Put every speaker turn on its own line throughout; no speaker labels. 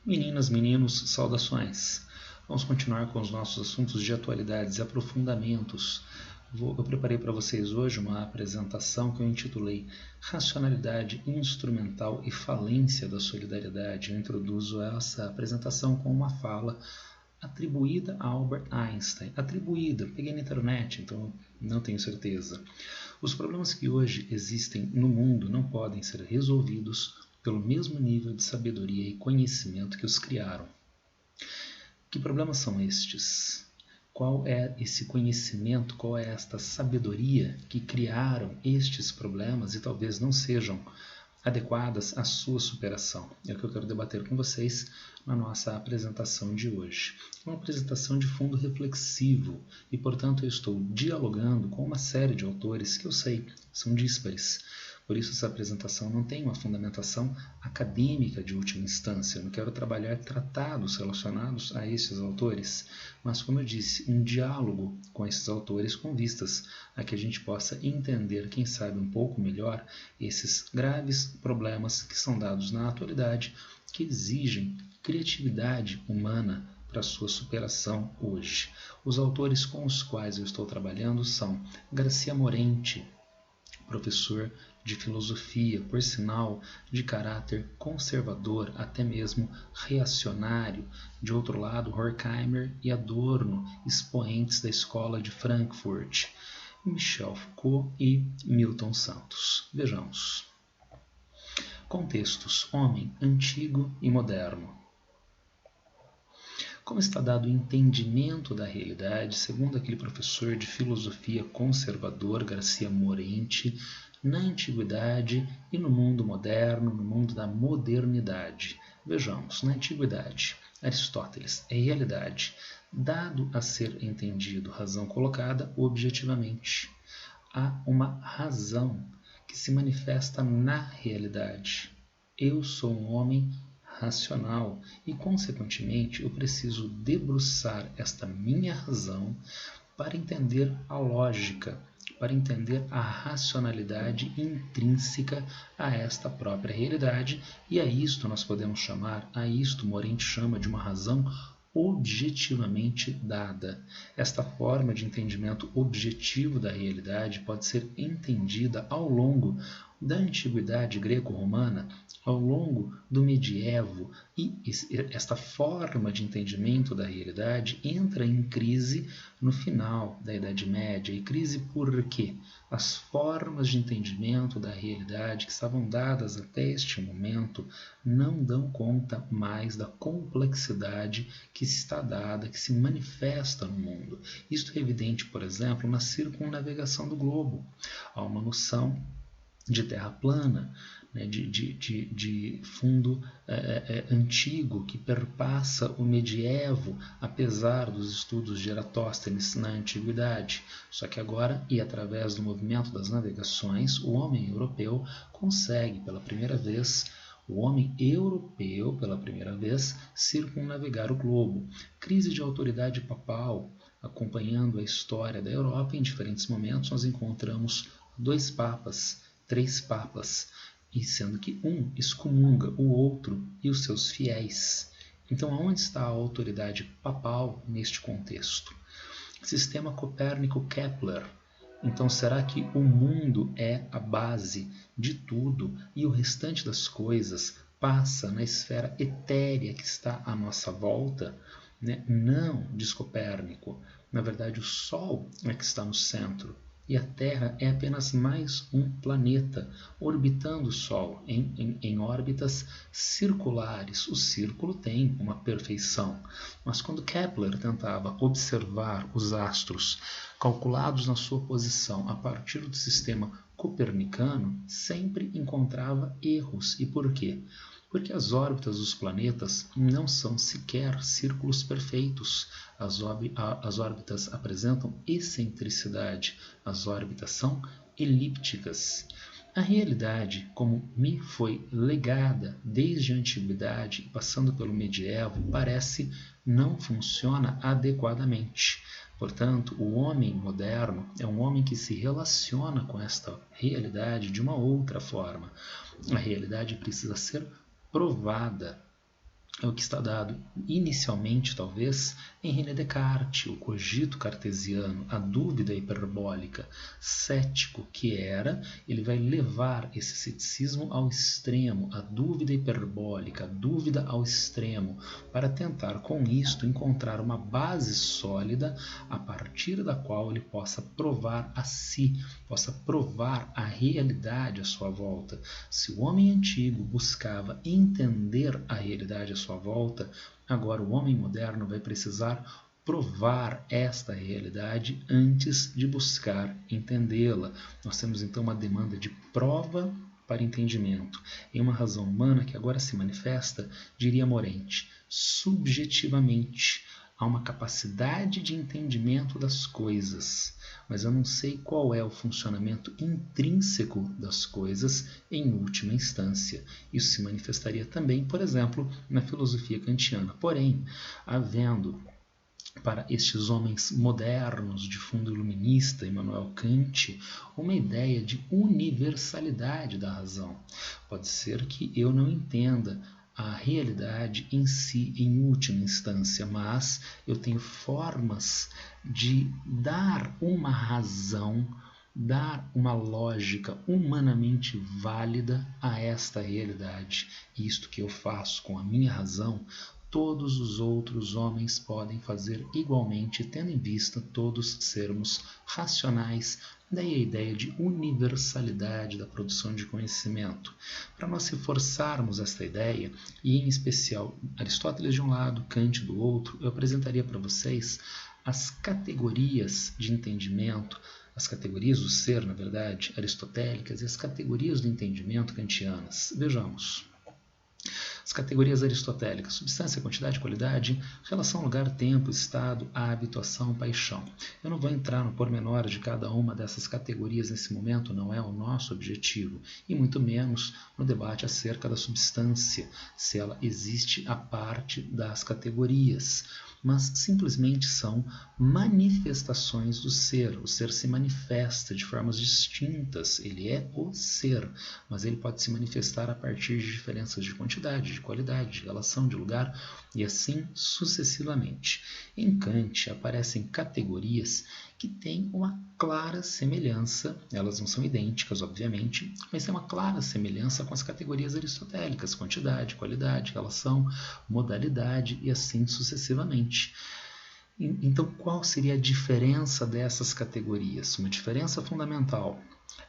Meninas, meninos, saudações. Vamos continuar com os nossos assuntos de atualidades e aprofundamentos. Eu preparei para vocês hoje uma apresentação que eu intitulei Racionalidade Instrumental e Falência da Solidariedade. Eu introduzo essa apresentação com uma fala atribuída a Albert Einstein. Atribuída, peguei na internet, então não tenho certeza. Os problemas que hoje existem no mundo não podem ser resolvidos pelo mesmo nível de sabedoria e conhecimento que os criaram. Que problemas são estes? Qual é esse conhecimento, qual é esta sabedoria que criaram estes problemas e talvez não sejam adequadas à sua superação? É o que eu quero debater com vocês na nossa apresentação de hoje. É uma apresentação de fundo reflexivo e, portanto, eu estou dialogando com uma série de autores que eu sei são díspares. Por isso, essa apresentação não tem uma fundamentação acadêmica de última instância. Eu não quero trabalhar tratados relacionados a esses autores, mas, como eu disse, um diálogo com esses autores com vistas a que a gente possa entender, quem sabe, um pouco melhor esses graves problemas que são dados na atualidade, que exigem criatividade humana para sua superação hoje. Os autores com os quais eu estou trabalhando são Garcia Morente, professor de filosofia, por sinal, de caráter conservador, até mesmo reacionário. De outro lado, Horkheimer e Adorno, expoentes da escola de Frankfurt. Michel Foucault e Milton Santos. Vejamos. Contextos: homem, antigo e moderno. Como está dado o entendimento da realidade, segundo aquele professor de filosofia conservador, Garcia Morente, na antiguidade e no mundo moderno, no mundo da modernidade. Vejamos, na antiguidade, Aristóteles, é realidade, dado a ser entendido, razão colocada objetivamente. Há uma razão que se manifesta na realidade. Eu sou um homem racional e, consequentemente, eu preciso debruçar esta minha razão para entender a lógica, para entender a racionalidade intrínseca a esta própria realidade, e a isto nós podemos chamar, a isto Morente chama de uma razão objetivamente dada. Esta forma de entendimento objetivo da realidade pode ser entendida ao longo da antiguidade greco-romana, ao longo do medievo, e esta forma de entendimento da realidade entra em crise no final da Idade Média. E crise por quê? As formas de entendimento da realidade que estavam dadas até este momento não dão conta mais da complexidade que está dada, que se manifesta no mundo. Isto é evidente, por exemplo, na circunnavegação do globo. Há uma noção de terra plana, né, de fundo antigo que perpassa o medievo, apesar dos estudos de Eratóstenes na antiguidade. Só que agora, e através do movimento das navegações, o homem europeu consegue pela primeira vez circunnavegar o globo. Crise de autoridade papal. Acompanhando a história da Europa, em diferentes momentos nós encontramos 2 papas, 3 papas, e sendo que um excomunga o outro e os seus fiéis. Então, aonde está a autoridade papal neste contexto? Sistema Copérnico-Kepler. Então, será que o mundo é a base de tudo e o restante das coisas passa na esfera etérea que está à nossa volta? Não, diz Copérnico. Na verdade, o Sol é que está no centro. E a Terra é apenas mais um planeta orbitando o Sol em órbitas circulares. O círculo tem uma perfeição, mas quando Kepler tentava observar os astros calculados na sua posição a partir do sistema copernicano, sempre encontrava erros. E por quê? Porque as órbitas dos planetas não são sequer círculos perfeitos. As órbitas apresentam excentricidade. As órbitas são elípticas. A realidade, como me foi legada desde a antiguidade, passando pelo medievo, parece não funciona adequadamente. Portanto, o homem moderno é um homem que se relaciona com esta realidade de uma outra forma. A realidade precisa ser provada. é o que está dado inicialmente, talvez, em René Descartes, o cogito cartesiano, a dúvida hiperbólica. Cético que era, ele vai levar esse ceticismo ao extremo, a dúvida hiperbólica, a dúvida ao extremo, para tentar com isto encontrar uma base sólida a partir da qual ele possa provar a si, possa provar a realidade à sua volta. Se o homem antigo buscava entender a realidade à sua volta, agora o homem moderno vai precisar provar esta realidade antes de buscar entendê-la. Nós temos então uma demanda de prova para entendimento, em uma razão humana que agora se manifesta, diria Morente, subjetivamente. Há uma capacidade de entendimento das coisas, mas eu não sei qual é o funcionamento intrínseco das coisas em última instância. Isso se manifestaria também, por exemplo, na filosofia kantiana. Porém, havendo para estes homens modernos de fundo iluminista, Immanuel Kant, uma ideia de universalidade da razão. Pode ser que eu não entenda a realidade em si, em última instância, mas eu tenho formas de dar uma razão, dar uma lógica humanamente válida a esta realidade. Isto que eu faço com a minha razão, todos os outros homens podem fazer igualmente, tendo em vista todos sermos racionais. Daí a ideia de universalidade da produção de conhecimento. Para nós reforçarmos esta ideia, e em especial Aristóteles de um lado, Kant do outro, eu apresentaria para vocês as categorias de entendimento, as categorias do ser, na verdade, aristotélicas, e as categorias do entendimento kantianas. Vejamos. As categorias aristotélicas: substância, quantidade, qualidade, relação, lugar, tempo, estado, hábito, ação, paixão. Eu não vou entrar no pormenor de cada uma dessas categorias nesse momento, não é o nosso objetivo, e muito menos no debate acerca da substância, se ela existe a parte das categorias, mas simplesmente são manifestações do ser. O ser se manifesta de formas distintas, ele é o ser, mas ele pode se manifestar a partir de diferenças de quantidade, de qualidade, de relação, de lugar e assim sucessivamente. Em Kant aparecem categorias que têm uma clara semelhança, elas não são idênticas, obviamente, mas tem uma clara semelhança com as categorias aristotélicas: quantidade, qualidade, relação, modalidade e assim sucessivamente. Então, qual seria a diferença dessas categorias? Uma diferença fundamental.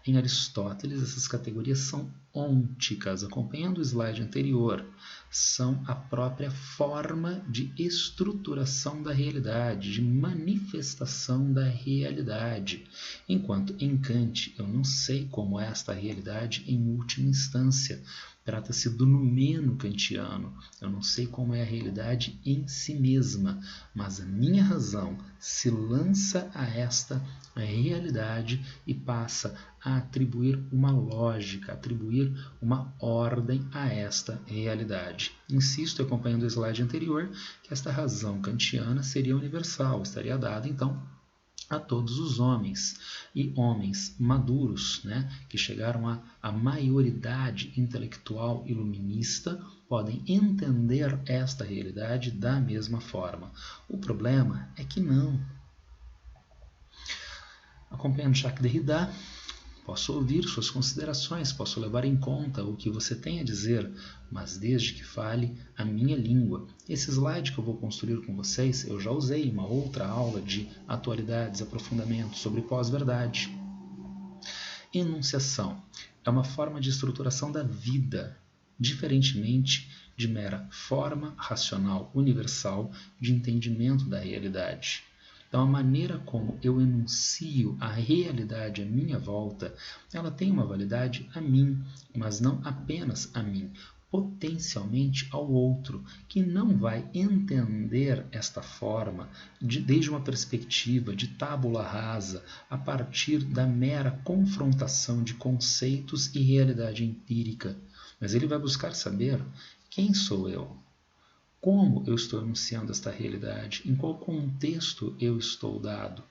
Em Aristóteles, essas categorias são ônticas, acompanhando o slide anterior, são a própria forma de estruturação da realidade, de manifestação da realidade. Enquanto em Kant eu não sei como é esta realidade em última instância. Trata-se do noumeno kantiano. Eu não sei como é a realidade em si mesma, mas a minha razão se lança a esta realidade e passa a atribuir uma lógica, atribuir uma ordem a esta realidade. Insisto, acompanhando o slide anterior, que esta razão kantiana seria universal, estaria dada, então, a todos os homens, e homens maduros, que chegaram à maioridade intelectual iluminista, podem entender esta realidade da mesma forma. O problema é que não. Acompanhando Jacques Derrida, posso ouvir suas considerações, posso levar em conta o que você tem a dizer, mas desde que fale a minha língua. Esse slide que eu vou construir com vocês, eu já usei em uma outra aula de atualidades, aprofundamento sobre pós-verdade. Enunciação é uma forma de estruturação da vida, diferentemente de mera forma racional universal de entendimento da realidade. Então, a maneira como eu enuncio a realidade à minha volta, ela tem uma validade a mim, mas não apenas a mim, potencialmente ao outro, que não vai entender esta forma desde uma perspectiva de tábula rasa, a partir da mera confrontação de conceitos e realidade empírica. Mas ele vai buscar saber quem sou eu. Como eu estou enunciando esta realidade? Em qual contexto eu estou dado?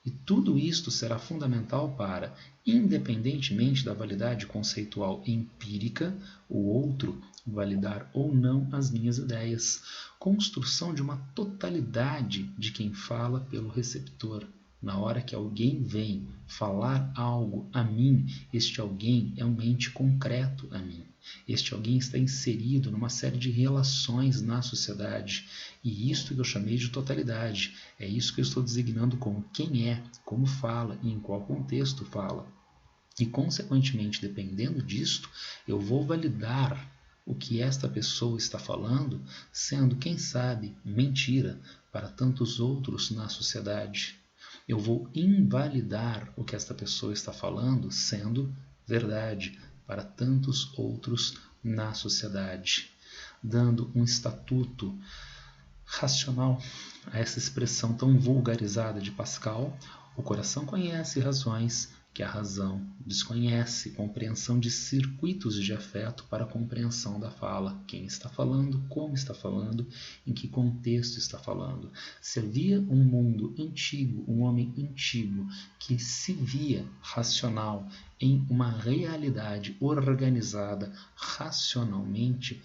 E tudo isto será fundamental para, independentemente da validade conceitual empírica, o outro validar ou não as minhas ideias, construção de uma totalidade de quem fala pelo receptor. Na hora que alguém vem falar algo a mim, este alguém é um ente concreto a mim. Este alguém está inserido numa série de relações na sociedade. E isto que eu chamei de totalidade. É isso que eu estou designando como quem é, como fala e em qual contexto fala. E, consequentemente, dependendo disto, eu vou validar o que esta pessoa está falando, sendo, quem sabe, mentira para tantos outros na sociedade. Eu vou invalidar o que esta pessoa está falando, sendo verdade para tantos outros na sociedade, dando um estatuto racional a essa expressão tão vulgarizada de Pascal: o coração conhece razões que a razão desconhece, compreensão de circuitos de afeto para a compreensão da fala, quem está falando, como está falando, em que contexto está falando. Se havia um mundo antigo, um homem antigo, que se via racional em uma realidade organizada racionalmente,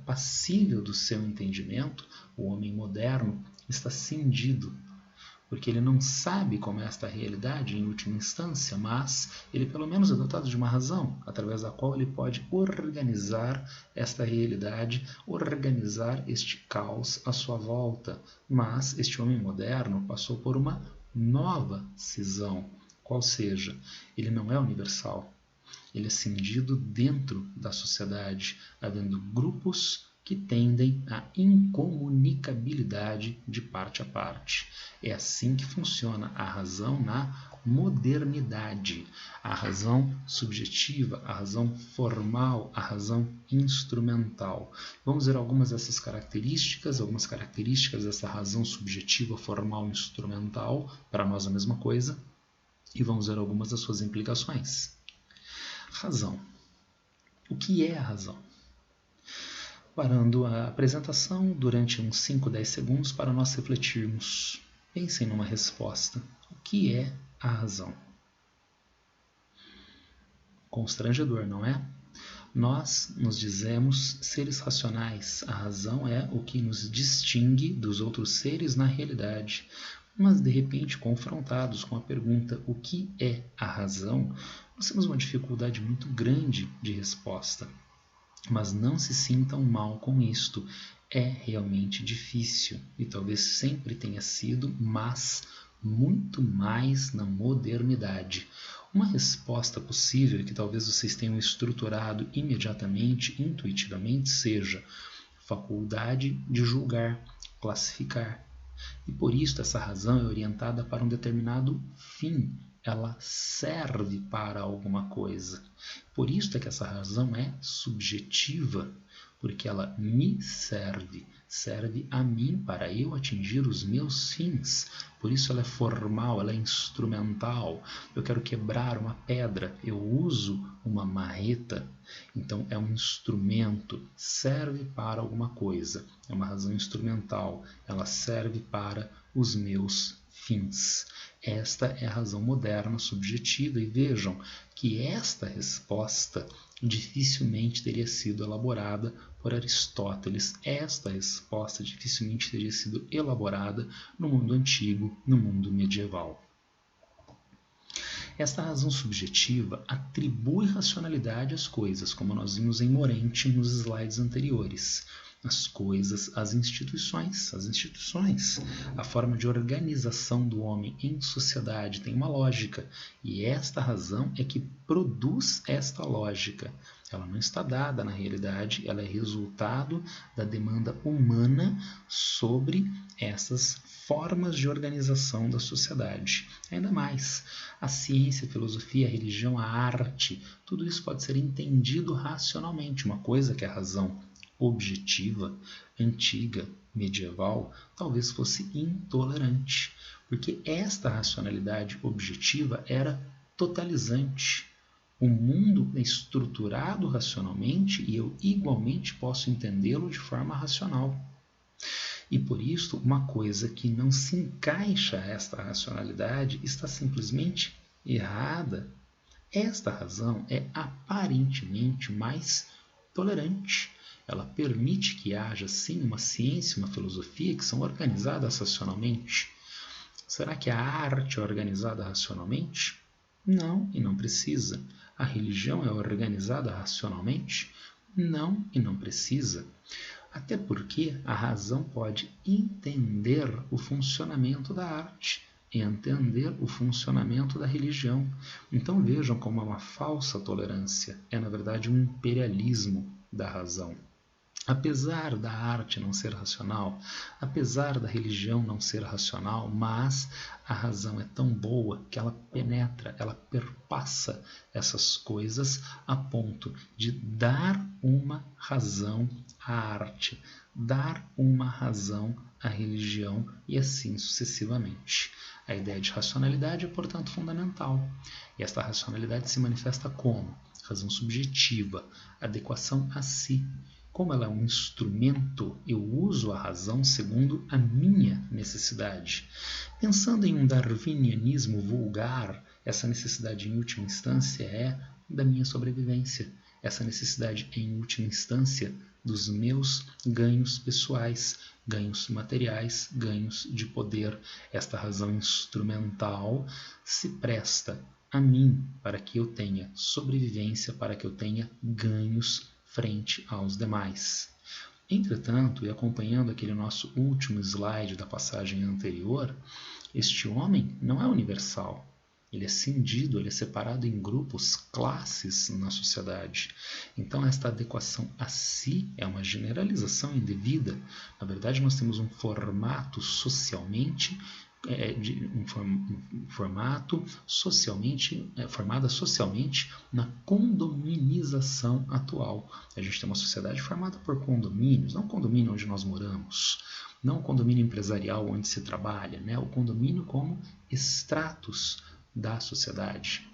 passível do seu entendimento, o homem moderno está cindido, porque ele não sabe como é esta realidade em última instância, mas ele pelo menos é dotado de uma razão, através da qual ele pode organizar esta realidade, organizar este caos à sua volta. Mas este homem moderno passou por uma nova cisão, qual seja, ele não é universal. Ele é cindido dentro da sociedade, havendo grupos que tendem à incomunicabilidade de parte a parte. É assim que funciona a razão na modernidade. A razão subjetiva, a razão formal, a razão instrumental. Vamos ver algumas dessas características, algumas características dessa razão subjetiva, formal, instrumental, para nós a mesma coisa, e vamos ver algumas das suas implicações. Razão. O que é a razão? Parando a apresentação durante uns 5, 10 segundos para nós refletirmos. Pensem numa resposta. O que é a razão? Constrangedor, não é? Nós nos dizemos seres racionais. A razão é o que nos distingue dos outros seres na realidade. Mas, de repente, confrontados com a pergunta o que é a razão, nós temos uma dificuldade muito grande de resposta. Mas não se sintam mal com isto. É realmente difícil e talvez sempre tenha sido, mas muito mais na modernidade. Uma resposta possível que talvez vocês tenham estruturado imediatamente, intuitivamente, seja faculdade de julgar, classificar. E por isso essa razão é orientada para um determinado fim. Ela serve para alguma coisa. Por isso é que essa razão é subjetiva, porque ela me serve, serve a mim para eu atingir os meus fins. Por isso ela é formal, ela é instrumental. Eu quero quebrar uma pedra, eu uso uma marreta. Então é um instrumento, serve para alguma coisa. É uma razão instrumental, ela serve para os meus fins. Esta é a razão moderna subjetiva, e vejam que esta resposta dificilmente teria sido elaborada por Aristóteles. Esta resposta dificilmente teria sido elaborada no mundo antigo, no mundo medieval. Esta razão subjetiva atribui racionalidade às coisas, como nós vimos em Morente nos slides anteriores. As coisas, as instituições, a forma de organização do homem em sociedade tem uma lógica, e esta razão é que produz esta lógica. Ela não está dada na realidade, ela é resultado da demanda humana sobre essas formas de organização da sociedade. Ainda mais, a ciência, a filosofia, a religião, a arte, tudo isso pode ser entendido racionalmente. Uma coisa que é a razão objetiva, antiga, medieval, talvez fosse intolerante, porque esta racionalidade objetiva era totalizante. O mundo é estruturado racionalmente e eu igualmente posso entendê-lo de forma racional. E por isso, uma coisa que não se encaixa a esta racionalidade está simplesmente errada. Esta razão é aparentemente mais tolerante. Ela permite que haja, sim, uma ciência e uma filosofia que são organizadas racionalmente. Será que a arte é organizada racionalmente? Não, e não precisa. A religião é organizada racionalmente? Não, e não precisa. Até porque a razão pode entender o funcionamento da arte e entender o funcionamento da religião. Então vejam como é uma falsa tolerância, é na verdade um imperialismo da razão. Apesar da arte não ser racional, apesar da religião não ser racional, mas a razão é tão boa que ela penetra, ela perpassa essas coisas a ponto de dar uma razão à arte, dar uma razão à religião e assim sucessivamente. A ideia de racionalidade é, portanto, fundamental. E esta racionalidade se manifesta como? Razão subjetiva, adequação a si. Como ela é um instrumento, eu uso a razão segundo a minha necessidade. Pensando em um darwinianismo vulgar, essa necessidade em última instância é da minha sobrevivência. Essa necessidade em última instância dos meus ganhos pessoais, ganhos materiais, ganhos de poder. Esta razão instrumental se presta a mim para que eu tenha sobrevivência, para que eu tenha ganhos frente aos demais. Entretanto, e acompanhando aquele nosso último slide da passagem anterior, este homem não é universal. Ele é cindido, ele é separado em grupos, classes na sociedade. Então, esta adequação a si é uma generalização indevida. Na verdade, nós temos um formato socialmente formada socialmente na condominização atual. A gente tem uma sociedade formada por condomínios, não o condomínio onde nós moramos, não o condomínio empresarial onde se trabalha, né? O condomínio como estratos da sociedade.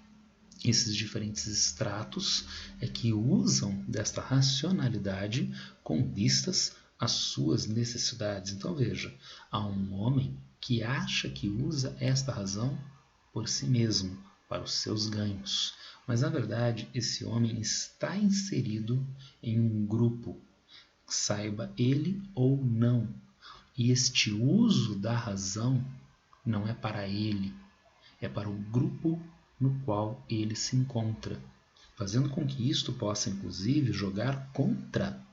Esses diferentes estratos é que usam desta racionalidade com vistas às suas necessidades. Então veja, há um homem que acha que usa esta razão por si mesmo, para os seus ganhos. Mas, na verdade, esse homem está inserido em um grupo, saiba ele ou não. E este uso da razão não é para ele, é para o grupo no qual ele se encontra, fazendo com que isto possa, inclusive, jogar contra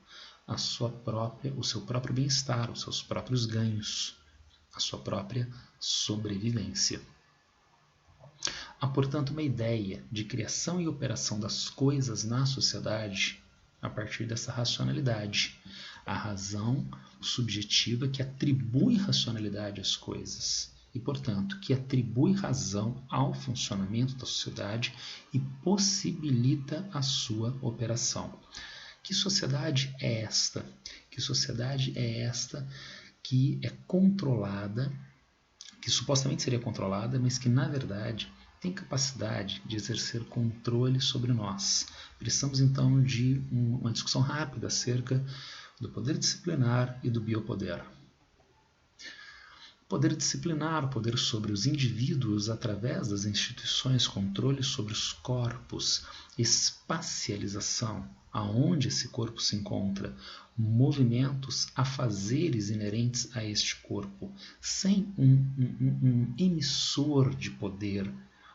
o seu próprio bem-estar, os seus próprios ganhos, a sua própria sobrevivência. Há, portanto, uma ideia de criação e operação das coisas na sociedade a partir dessa racionalidade. A razão subjetiva que atribui racionalidade às coisas e, portanto, que atribui razão ao funcionamento da sociedade e possibilita a sua operação. Que sociedade é esta? Que sociedade é esta que é controlada, que supostamente seria controlada, mas que na verdade tem capacidade de exercer controle sobre nós? Precisamos então de uma discussão rápida acerca do poder disciplinar e do biopoder. Poder disciplinar, poder sobre os indivíduos através das instituições, controle sobre os corpos, espacialização, aonde esse corpo se encontra, movimentos, afazeres inerentes a este corpo, sem um emissor de poder,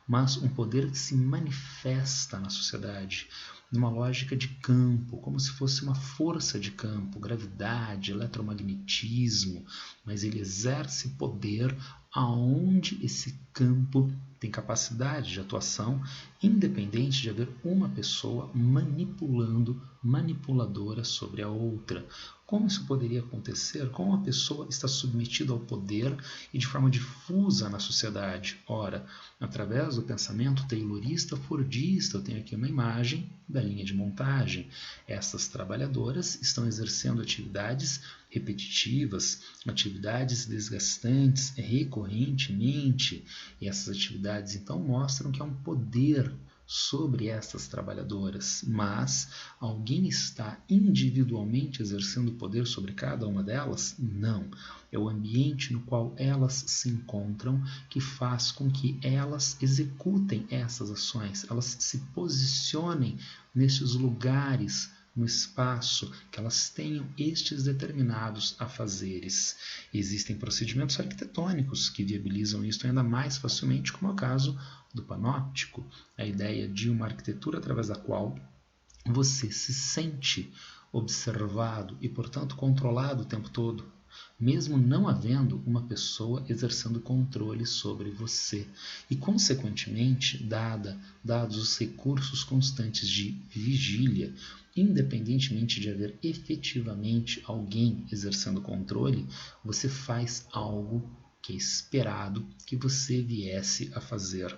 mas um poder que se manifesta na sociedade, numa lógica de campo, como se fosse uma força de campo, gravidade, eletromagnetismo, mas ele exerce poder aonde esse campo tem capacidade de atuação, independente de haver uma pessoa manipuladora sobre a outra. Como isso poderia acontecer? Como uma pessoa está submetida ao poder e de forma difusa na sociedade? Ora, através do pensamento taylorista-fordista, eu tenho aqui uma imagem da linha de montagem. Essas trabalhadoras estão exercendo atividades repetitivas, atividades desgastantes recorrentemente, e essas atividades então mostram que há um poder sobre essas trabalhadoras, mas alguém está individualmente exercendo poder sobre cada uma delas? Não. É o ambiente no qual elas se encontram que faz com que elas executem essas ações, elas se posicionem nesses lugares no espaço, que elas tenham estes determinados afazeres. Existem procedimentos arquitetônicos que viabilizam isto ainda mais facilmente, como é o caso do panóptico, a ideia de uma arquitetura através da qual você se sente observado e, portanto, controlado o tempo todo, mesmo não havendo uma pessoa exercendo controle sobre você. E, consequentemente, dados os recursos constantes de vigília, independentemente de haver efetivamente alguém exercendo controle, você faz algo que é esperado que você viesse a fazer.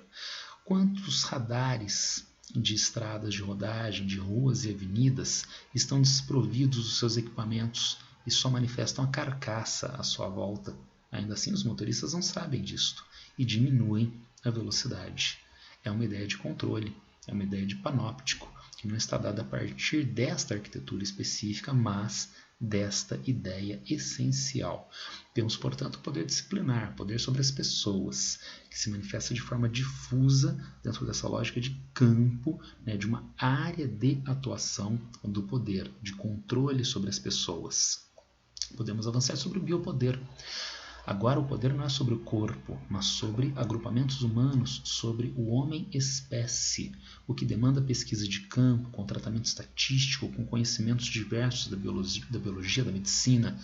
Quantos radares de estradas de rodagem, de ruas e avenidas estão desprovidos dos seus equipamentos e só manifestam a carcaça à sua volta? Ainda assim, os motoristas não sabem disto e diminuem a velocidade. É uma ideia de controle, é uma ideia de panóptico, que não está dada a partir desta arquitetura específica, mas desta ideia essencial. Temos, portanto, poder disciplinar, poder sobre as pessoas, que se manifesta de forma difusa dentro dessa lógica de campo, de uma área de atuação do poder, de controle sobre as pessoas. Podemos avançar sobre o biopoder. Agora o poder não é sobre o corpo, mas sobre agrupamentos humanos, sobre o homem-espécie, o que demanda pesquisa de campo, com tratamento estatístico, com conhecimentos diversos da biologia, da medicina,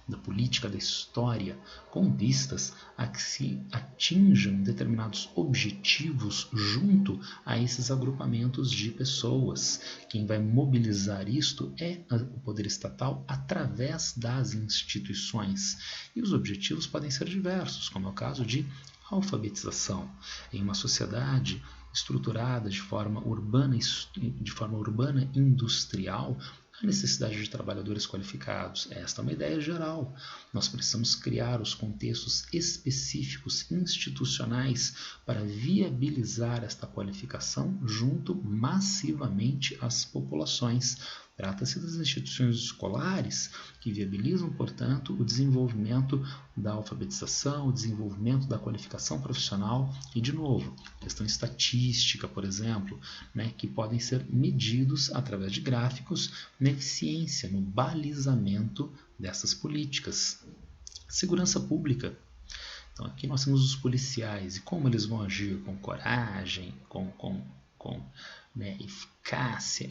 da política, da história, com vistas a que se atinjam determinados objetivos junto a esses agrupamentos de pessoas. Quem vai mobilizar isto é o poder estatal através das instituições. E os objetivos podem ser diversos, como é o caso de alfabetização. Em uma sociedade estruturada de forma urbana industrial, a necessidade de trabalhadores qualificados. Esta é uma ideia geral. Nós precisamos criar os contextos específicos institucionais para viabilizar esta qualificação junto massivamente às populações. Trata-se das instituições escolares que viabilizam, portanto, o desenvolvimento da alfabetização, o desenvolvimento da qualificação profissional e, de novo, questão estatística, por exemplo, que podem ser medidos através de gráficos na eficiência, no balizamento dessas políticas. Segurança pública. Então, aqui nós temos os policiais e como eles vão agir com coragem, com eficácia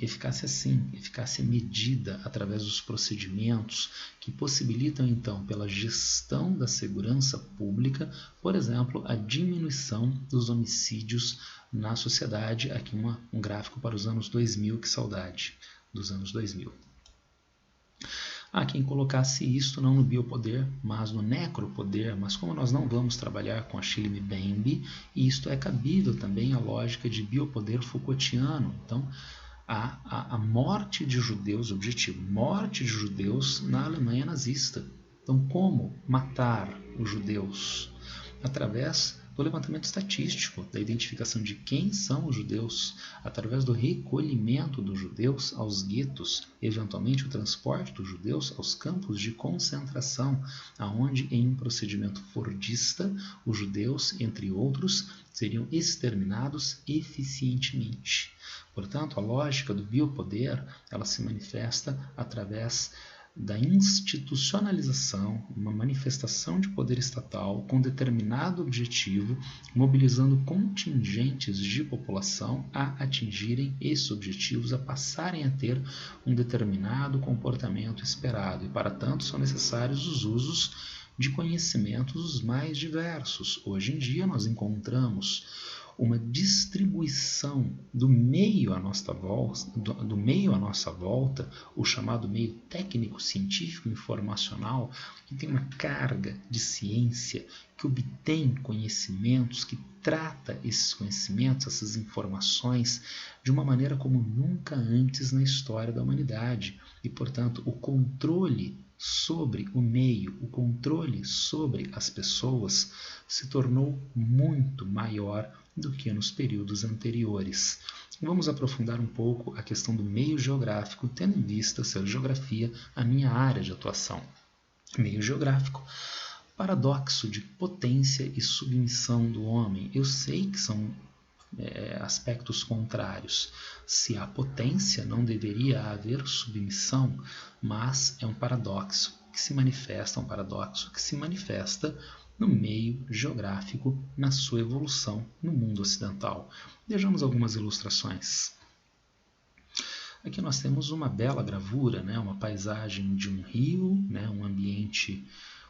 medida através dos procedimentos que possibilitam, então, pela gestão da segurança pública, por exemplo, a diminuição dos homicídios na sociedade. Aqui um gráfico para os anos 2000, que saudade dos anos 2000. Há quem colocasse isto não no biopoder, mas no necropoder, mas como nós não vamos trabalhar com Achille Mbembe, isto é cabível também à lógica de biopoder Foucaultiano. Então, a morte de judeus, objetivo, morte de judeus na Alemanha nazista. Então, como matar os judeus? Através do levantamento estatístico, da identificação de quem são os judeus, através do recolhimento dos judeus aos guetos, eventualmente o transporte dos judeus aos campos de concentração, aonde em um procedimento fordista, os judeus, entre outros, seriam exterminados eficientemente. Portanto, a lógica do biopoder, ela se manifesta através da institucionalização, uma manifestação de poder estatal com determinado objetivo, mobilizando contingentes de população a atingirem esses objetivos, a passarem a ter um determinado comportamento esperado. E, para tanto, são necessários os usos de conhecimentos os mais diversos. Hoje em dia, nós encontramos uma distribuição do meio à nossa volta, o chamado meio técnico, científico, informacional, que tem uma carga de ciência que obtém conhecimentos, que trata esses conhecimentos, essas informações, de uma maneira como nunca antes na história da humanidade. E, portanto, o controle sobre o meio, o controle sobre as pessoas se tornou muito maior do que nos períodos anteriores. Vamos aprofundar um pouco a questão do meio geográfico, tendo em vista ser geografia a minha área de atuação. Meio geográfico, paradoxo de potência e submissão do homem. Eu sei que são aspectos contrários. Se há potência, não deveria haver submissão, mas é um paradoxo que se manifesta no meio geográfico, na sua evolução no mundo ocidental. Vejamos algumas ilustrações. Aqui nós temos uma bela gravura, uma paisagem de um rio,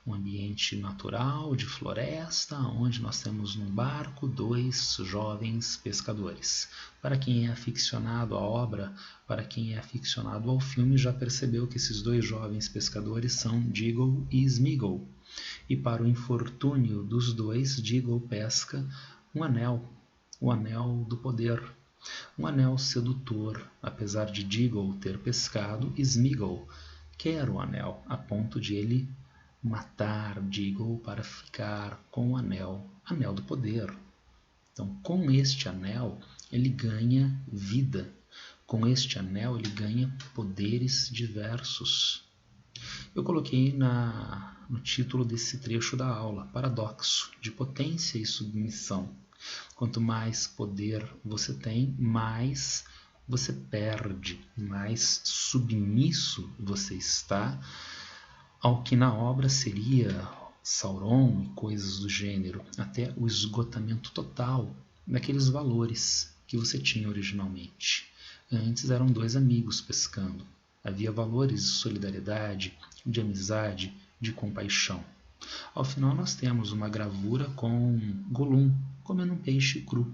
um ambiente natural de floresta, onde nós temos num barco 2 jovens pescadores. Para quem é aficionado à obra, para quem é aficionado ao filme, já percebeu que esses 2 jovens pescadores são Diggle e Smeagol. E para o infortúnio dos 2, Diggle pesca um anel, o anel do poder. Um anel sedutor, apesar de Diggle ter pescado, Smeagol quer o anel, a ponto de ele matar Diggle para ficar com o anel do poder. Então, com este anel, ele ganha vida. Com este anel, ele ganha poderes diversos. Eu coloquei no título desse trecho da aula, paradoxo de potência e submissão. Quanto mais poder você tem, mais você perde, mais submisso você está ao que na obra seria Sauron e coisas do gênero, até o esgotamento total daqueles valores que você tinha originalmente. Antes eram 2 amigos pescando. Havia valores de solidariedade, de amizade, de compaixão. Ao final nós temos uma gravura com Gollum comendo um peixe cru.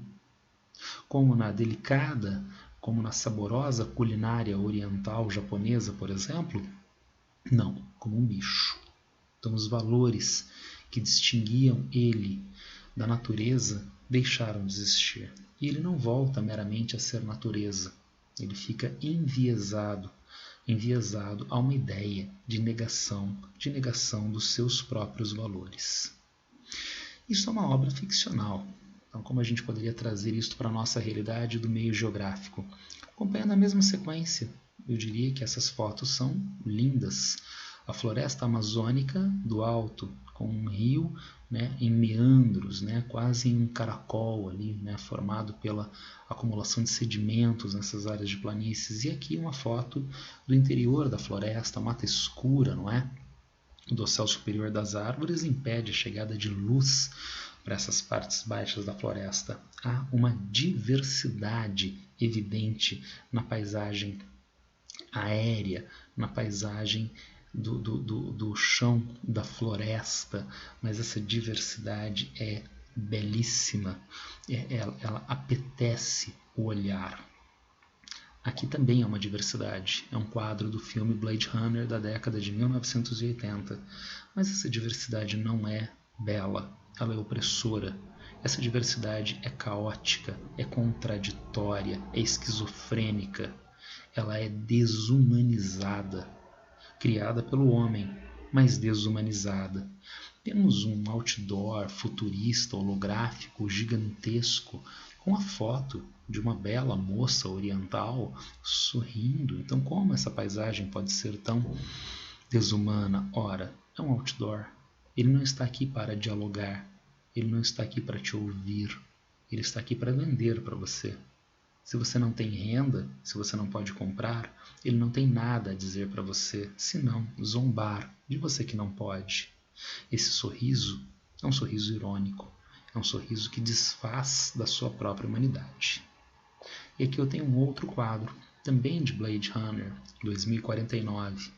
Como na delicada, como na saborosa culinária oriental japonesa, por exemplo, não, como um bicho. Então os valores que distinguiam ele da natureza deixaram de existir. E ele não volta meramente a ser natureza. Ele fica enviesado a uma ideia de negação dos seus próprios valores. Isso é uma obra ficcional. Então, como a gente poderia trazer isso para a nossa realidade do meio geográfico? Acompanhando a mesma sequência, eu diria que essas fotos são lindas. A floresta amazônica do alto, com um rio em meandros, quase em um caracol ali, formado pela acumulação de sedimentos nessas áreas de planícies. E aqui uma foto do interior da floresta, mata escura, não é? O dossel superior das árvores impede a chegada de luz para essas partes baixas da floresta. Há uma diversidade evidente na paisagem aérea, na paisagem do chão da floresta, mas essa diversidade é belíssima, ela apetece o olhar. Aqui também é uma diversidade, é um quadro do filme Blade Runner da década de 1980, mas essa diversidade não é bela, ela é opressora. Essa diversidade é caótica, é contraditória, é esquizofrênica, ela é desumanizada, criada pelo homem, mas desumanizada. Temos um outdoor futurista, holográfico, gigantesco, com a foto de uma bela moça oriental sorrindo. Então, como essa paisagem pode ser tão desumana? Ora, é um outdoor. Ele não está aqui para dialogar, ele não está aqui para te ouvir, ele está aqui para vender para você. Se você não tem renda, se você não pode comprar, ele não tem nada a dizer para você, senão zombar de você que não pode. Esse sorriso é um sorriso irônico, é um sorriso que desfaz da sua própria humanidade. E aqui eu tenho um outro quadro, também de Blade Runner, 2049.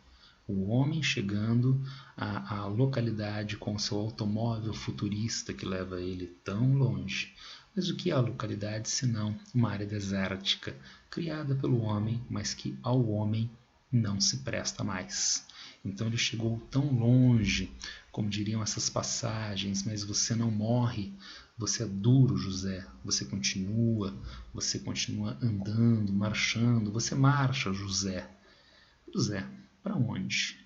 O homem chegando à localidade com seu automóvel futurista que leva ele tão longe. Mas o que é a localidade senão uma área desértica, criada pelo homem, mas que ao homem não se presta mais. Então ele chegou tão longe, como diriam essas passagens, mas você não morre, você é duro, José, você continua andando, marchando, você marcha, José. José, para onde?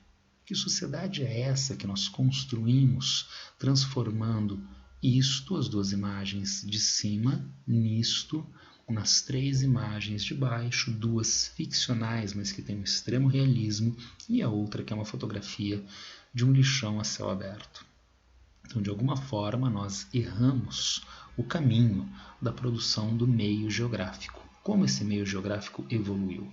Que sociedade é essa que nós construímos, transformando isto, as duas imagens de cima, nisto, nas três imagens de baixo, duas ficcionais, mas que têm um extremo realismo, e a outra que é uma fotografia de um lixão a céu aberto. Então, de alguma forma, nós erramos o caminho da produção do meio geográfico. Como esse meio geográfico evoluiu?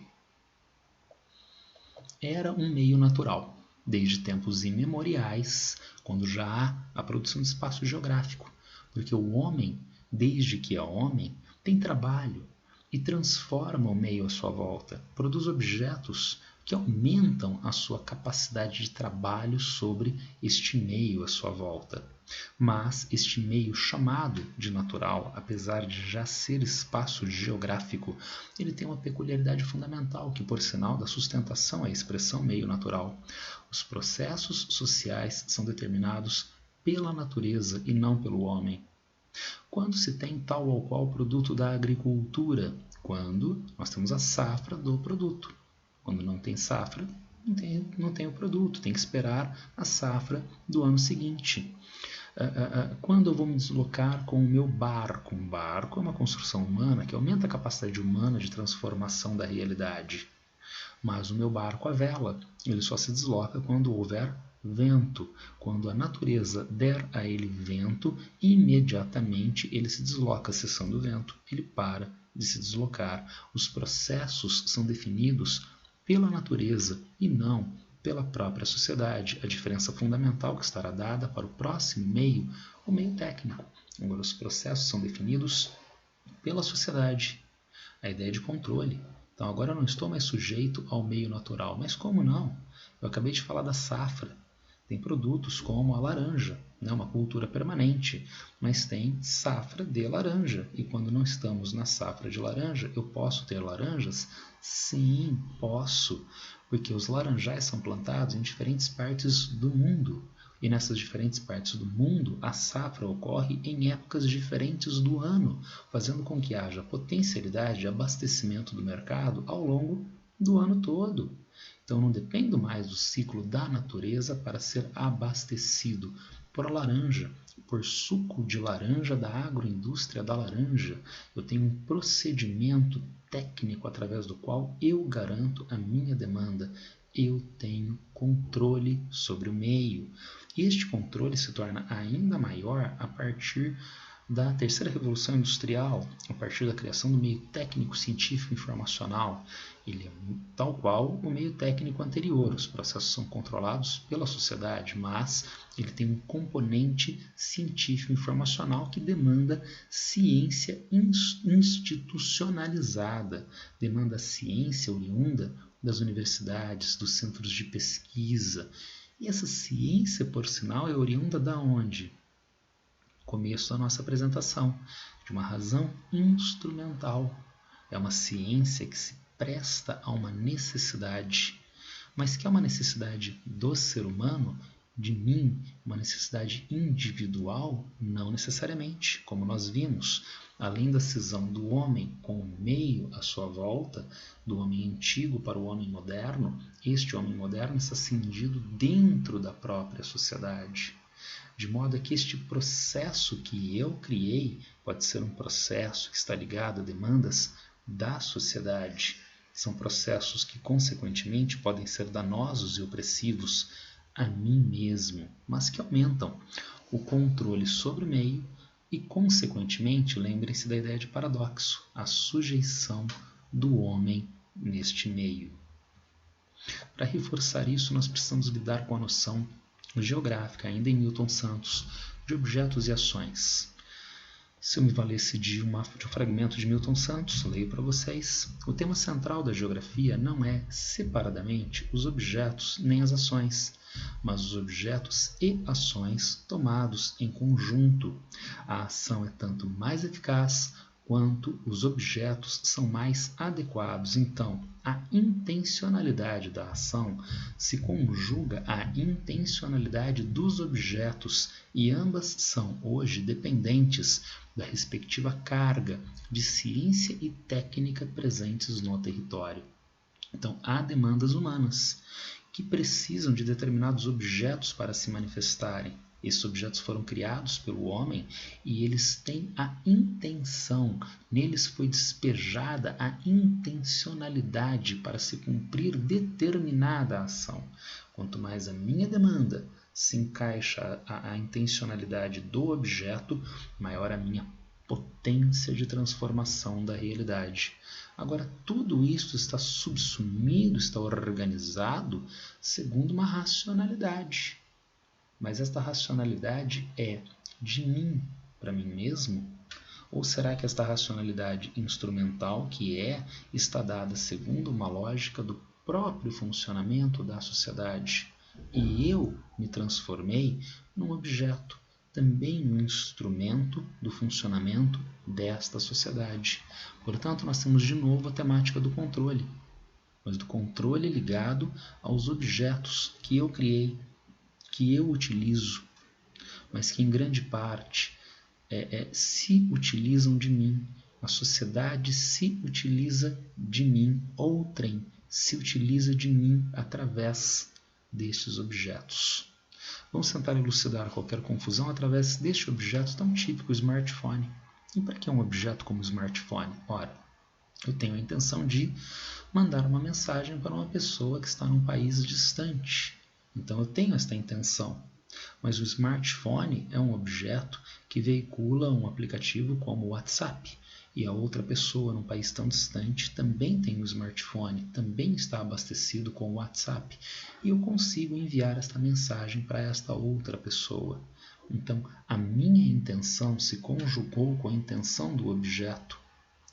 Era um meio natural, desde tempos imemoriais, quando já há a produção de espaço geográfico, porque o homem, desde que é homem, tem trabalho e transforma o meio à sua volta, produz objetos que aumentam a sua capacidade de trabalho sobre este meio à sua volta. Mas este meio chamado de natural, apesar de já ser espaço geográfico, ele tem uma peculiaridade fundamental que, por sinal, dá sustentação à expressão meio natural. Os processos sociais são determinados pela natureza e não pelo homem. Quando se tem tal ou qual produto da agricultura? Quando nós temos a safra do produto. Quando não tem safra, não tem o produto, tem que esperar a safra do ano seguinte. Quando eu vou me deslocar com o meu barco? Um barco é uma construção humana que aumenta a capacidade humana de transformação da realidade. Mas o meu barco a vela, ele só se desloca quando houver vento. Quando a natureza der a ele vento, imediatamente ele se desloca. Cessando o vento, ele para de se deslocar. Os processos são definidos pela natureza e não pela própria sociedade. A diferença fundamental que estará dada para o próximo meio, o meio técnico. Agora, os processos são definidos pela sociedade. A ideia de controle. Então, agora eu não estou mais sujeito ao meio natural. Mas como não? Eu acabei de falar da safra. Tem produtos como a laranja, né, uma cultura permanente, mas tem safra de laranja. E quando não estamos na safra de laranja, eu posso ter laranjas? Sim, posso, porque os laranjais são plantados em diferentes partes do mundo. E nessas diferentes partes do mundo, a safra ocorre em épocas diferentes do ano, fazendo com que haja potencialidade de abastecimento do mercado ao longo do ano todo. Então não dependo mais do ciclo da natureza para ser abastecido por laranja, por suco de laranja da agroindústria da laranja. Eu tenho um procedimento técnico através do qual eu garanto a minha demanda. Eu tenho controle sobre o meio. E este controle se torna ainda maior a partir da terceira revolução industrial, a partir da criação do meio técnico científico informacional. Ele é tal qual o meio técnico anterior, os processos são controlados pela sociedade, mas ele tem um componente científico informacional que demanda ciência institucionalizada, demanda ciência oriunda das universidades, dos centros de pesquisa. E essa ciência, por sinal, é oriunda da onde? Começo da nossa apresentação, de uma razão instrumental. É uma ciência que se presta a uma necessidade, mas que é uma necessidade do ser humano, de mim, uma necessidade individual? Não necessariamente, como nós vimos. Além da cisão do homem com o meio à sua volta, do homem antigo para o homem moderno, este homem moderno está cindido dentro da própria sociedade. De modo que este processo que eu criei pode ser um processo que está ligado a demandas da sociedade. São processos que, consequentemente, podem ser danosos e opressivos a mim mesmo, mas que aumentam o controle sobre o meio e, consequentemente, lembrem-se da ideia de paradoxo, a sujeição do homem neste meio. Para reforçar isso, nós precisamos lidar com a noção geográfica, ainda em Milton Santos, de objetos e ações. Se eu me valesse de um fragmento de Milton Santos, leio para vocês. O tema central da geografia não é, separadamente, os objetos nem as ações, mas os objetos e ações tomados em conjunto. A ação é tanto mais eficaz quanto os objetos são mais adequados. Então, a intencionalidade da ação se conjuga à intencionalidade dos objetos e ambas são hoje dependentes da respectiva carga de ciência e técnica presentes no território. Então, há demandas humanas que precisam de determinados objetos para se manifestarem. Esses objetos foram criados pelo homem e eles têm a intenção, neles foi despejada a intencionalidade para se cumprir determinada ação. Quanto mais a minha demanda se encaixa a intencionalidade do objeto, maior a minha potência de transformação da realidade. Agora, tudo isso está subsumido, está organizado segundo uma racionalidade. Mas esta racionalidade é de mim para mim mesmo? Ou será que esta racionalidade instrumental está dada segundo uma lógica do próprio funcionamento da sociedade? E eu me transformei num objeto, também um instrumento do funcionamento desta sociedade. Portanto, nós temos de novo a temática do controle, mas do controle ligado aos objetos que eu criei, que eu utilizo, mas que em grande parte se utilizam de mim. A sociedade se utiliza de mim, outrem se utiliza de mim através destes objetos. Vamos tentar elucidar qualquer confusão através deste objeto tão típico, o smartphone. E para que um objeto como o smartphone? Ora, eu tenho a intenção de mandar uma mensagem para uma pessoa que está num país distante. Então eu tenho esta intenção. Mas o smartphone é um objeto que veicula um aplicativo como o WhatsApp. E a outra pessoa num país tão distante também tem um smartphone, também está abastecido com o WhatsApp. E eu consigo enviar esta mensagem para esta outra pessoa. Então, a minha intenção se conjugou com a intenção do objeto.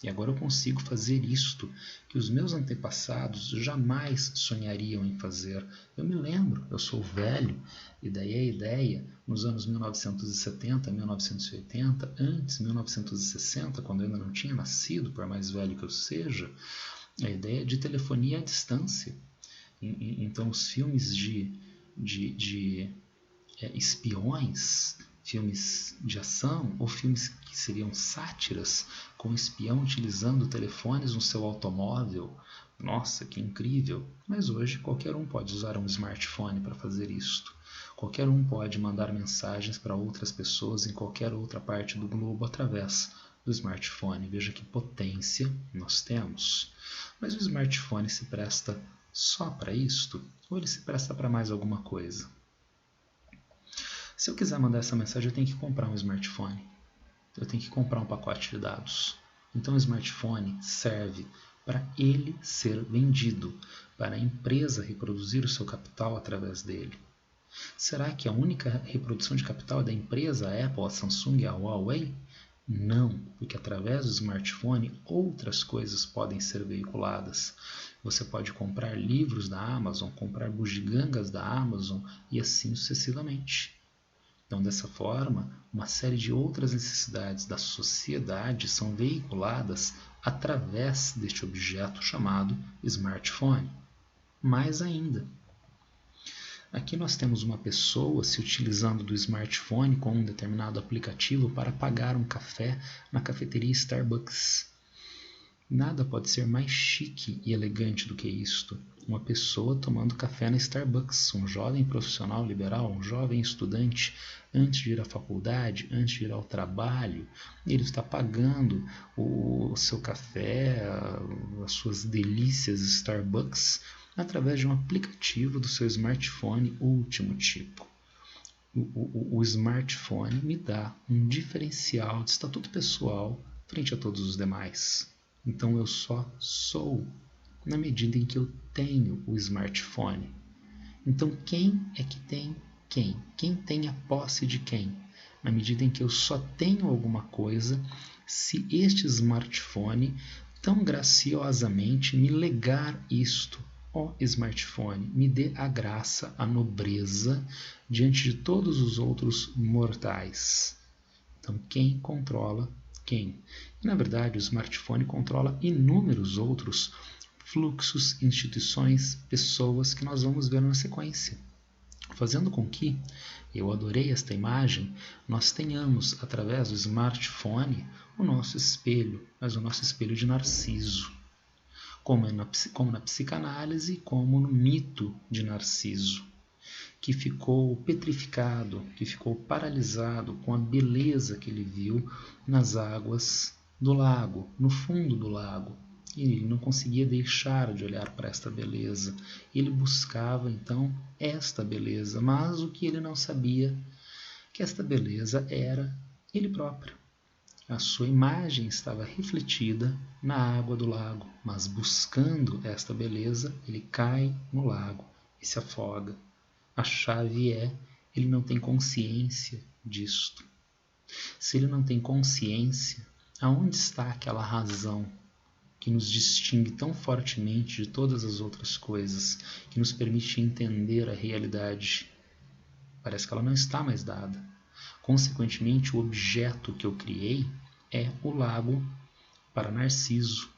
E agora eu consigo fazer isto que os meus antepassados jamais sonhariam em fazer. Eu me lembro, eu sou velho, e daí a ideia, nos anos 1970, 1980, antes 1960, quando eu ainda não tinha nascido, por mais velho que eu seja, a ideia de telefonia à distância. Então os filmes de espiões, filmes de ação ou filmes que seriam sátiras com um espião utilizando telefones no seu automóvel. Nossa, que incrível! Mas hoje qualquer um pode usar um smartphone para fazer isto. Qualquer um pode mandar mensagens para outras pessoas em qualquer outra parte do globo através do smartphone. Veja que potência nós temos. Mas o smartphone se presta só para isto? Ou ele se presta para mais alguma coisa? Se eu quiser mandar essa mensagem, eu tenho que comprar um smartphone. Eu tenho que comprar um pacote de dados. Então o smartphone serve para ele ser vendido, para a empresa reproduzir o seu capital através dele. Será que a única reprodução de capital é da empresa, a Apple, a Samsung e a Huawei? Não, porque através do smartphone outras coisas podem ser veiculadas. Você pode comprar livros da Amazon, comprar bugigangas da Amazon e assim sucessivamente. Então, dessa forma, uma série de outras necessidades da sociedade são veiculadas através deste objeto chamado smartphone. Mais ainda, aqui nós temos uma pessoa se utilizando do smartphone com um determinado aplicativo para pagar um café na cafeteria Starbucks. Nada pode ser mais chique e elegante do que isto. Uma pessoa tomando café na Starbucks, um jovem profissional liberal, um jovem estudante, antes de ir à faculdade, antes de ir ao trabalho, ele está pagando o seu café, as suas delícias Starbucks, através de um aplicativo do seu smartphone último tipo. O smartphone me dá um diferencial de estatuto pessoal frente a todos os demais. Então eu só sou na medida em que eu tenho o smartphone. Então quem é que tem quem? Quem tem a posse de quem? Na medida em que eu só tenho alguma coisa, se este smartphone tão graciosamente me legar isto, ó smartphone, me dê a graça, a nobreza diante de todos os outros mortais. Então quem controla quem? E, na verdade, o smartphone controla inúmeros outros fluxos, instituições, pessoas que nós vamos ver na sequência, fazendo com que, eu adorei esta imagem, nós tenhamos, através do smartphone, o nosso espelho, mas o nosso espelho de Narciso, como na psicanálise, como no mito de Narciso, que ficou petrificado, que ficou paralisado com a beleza que ele viu nas águas do lago, no fundo do lago. E ele não conseguia deixar de olhar para esta beleza. Ele buscava, então, esta beleza, mas o que ele não sabia, que esta beleza era ele próprio. A sua imagem estava refletida na água do lago, mas buscando esta beleza, ele cai no lago e se afoga. A chave é, ele não tem consciência disto. Se ele não tem consciência, aonde está aquela razão que nos distingue tão fortemente de todas as outras coisas, que nos permite entender a realidade? Parece que ela não está mais dada. Consequentemente, o objeto que eu criei é o lago para Narciso.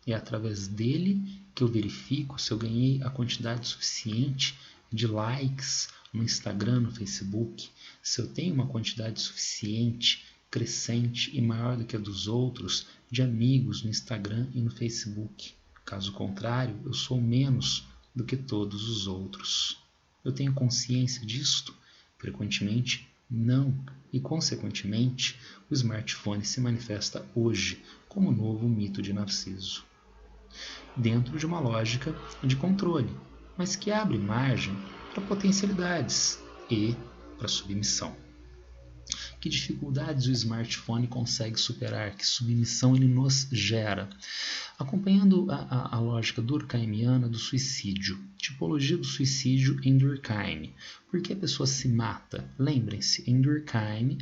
É através dele que eu verifico se eu ganhei a quantidade suficiente de likes no Instagram, no Facebook, se eu tenho uma quantidade suficiente, crescente e maior do que a dos outros de amigos no Instagram e no Facebook. Caso contrário, eu sou menos do que todos os outros. Eu tenho consciência disto? Frequentemente, não. E, consequentemente, o smartphone se manifesta hoje como o novo mito de Narciso, dentro de uma lógica de controle, mas que abre margem para potencialidades e para submissão. Que dificuldades o smartphone consegue superar? Que submissão ele nos gera? Acompanhando a lógica durkheimiana do suicídio, tipologia do suicídio em Durkheim. Por que a pessoa se mata? Lembrem-se, em Durkheim,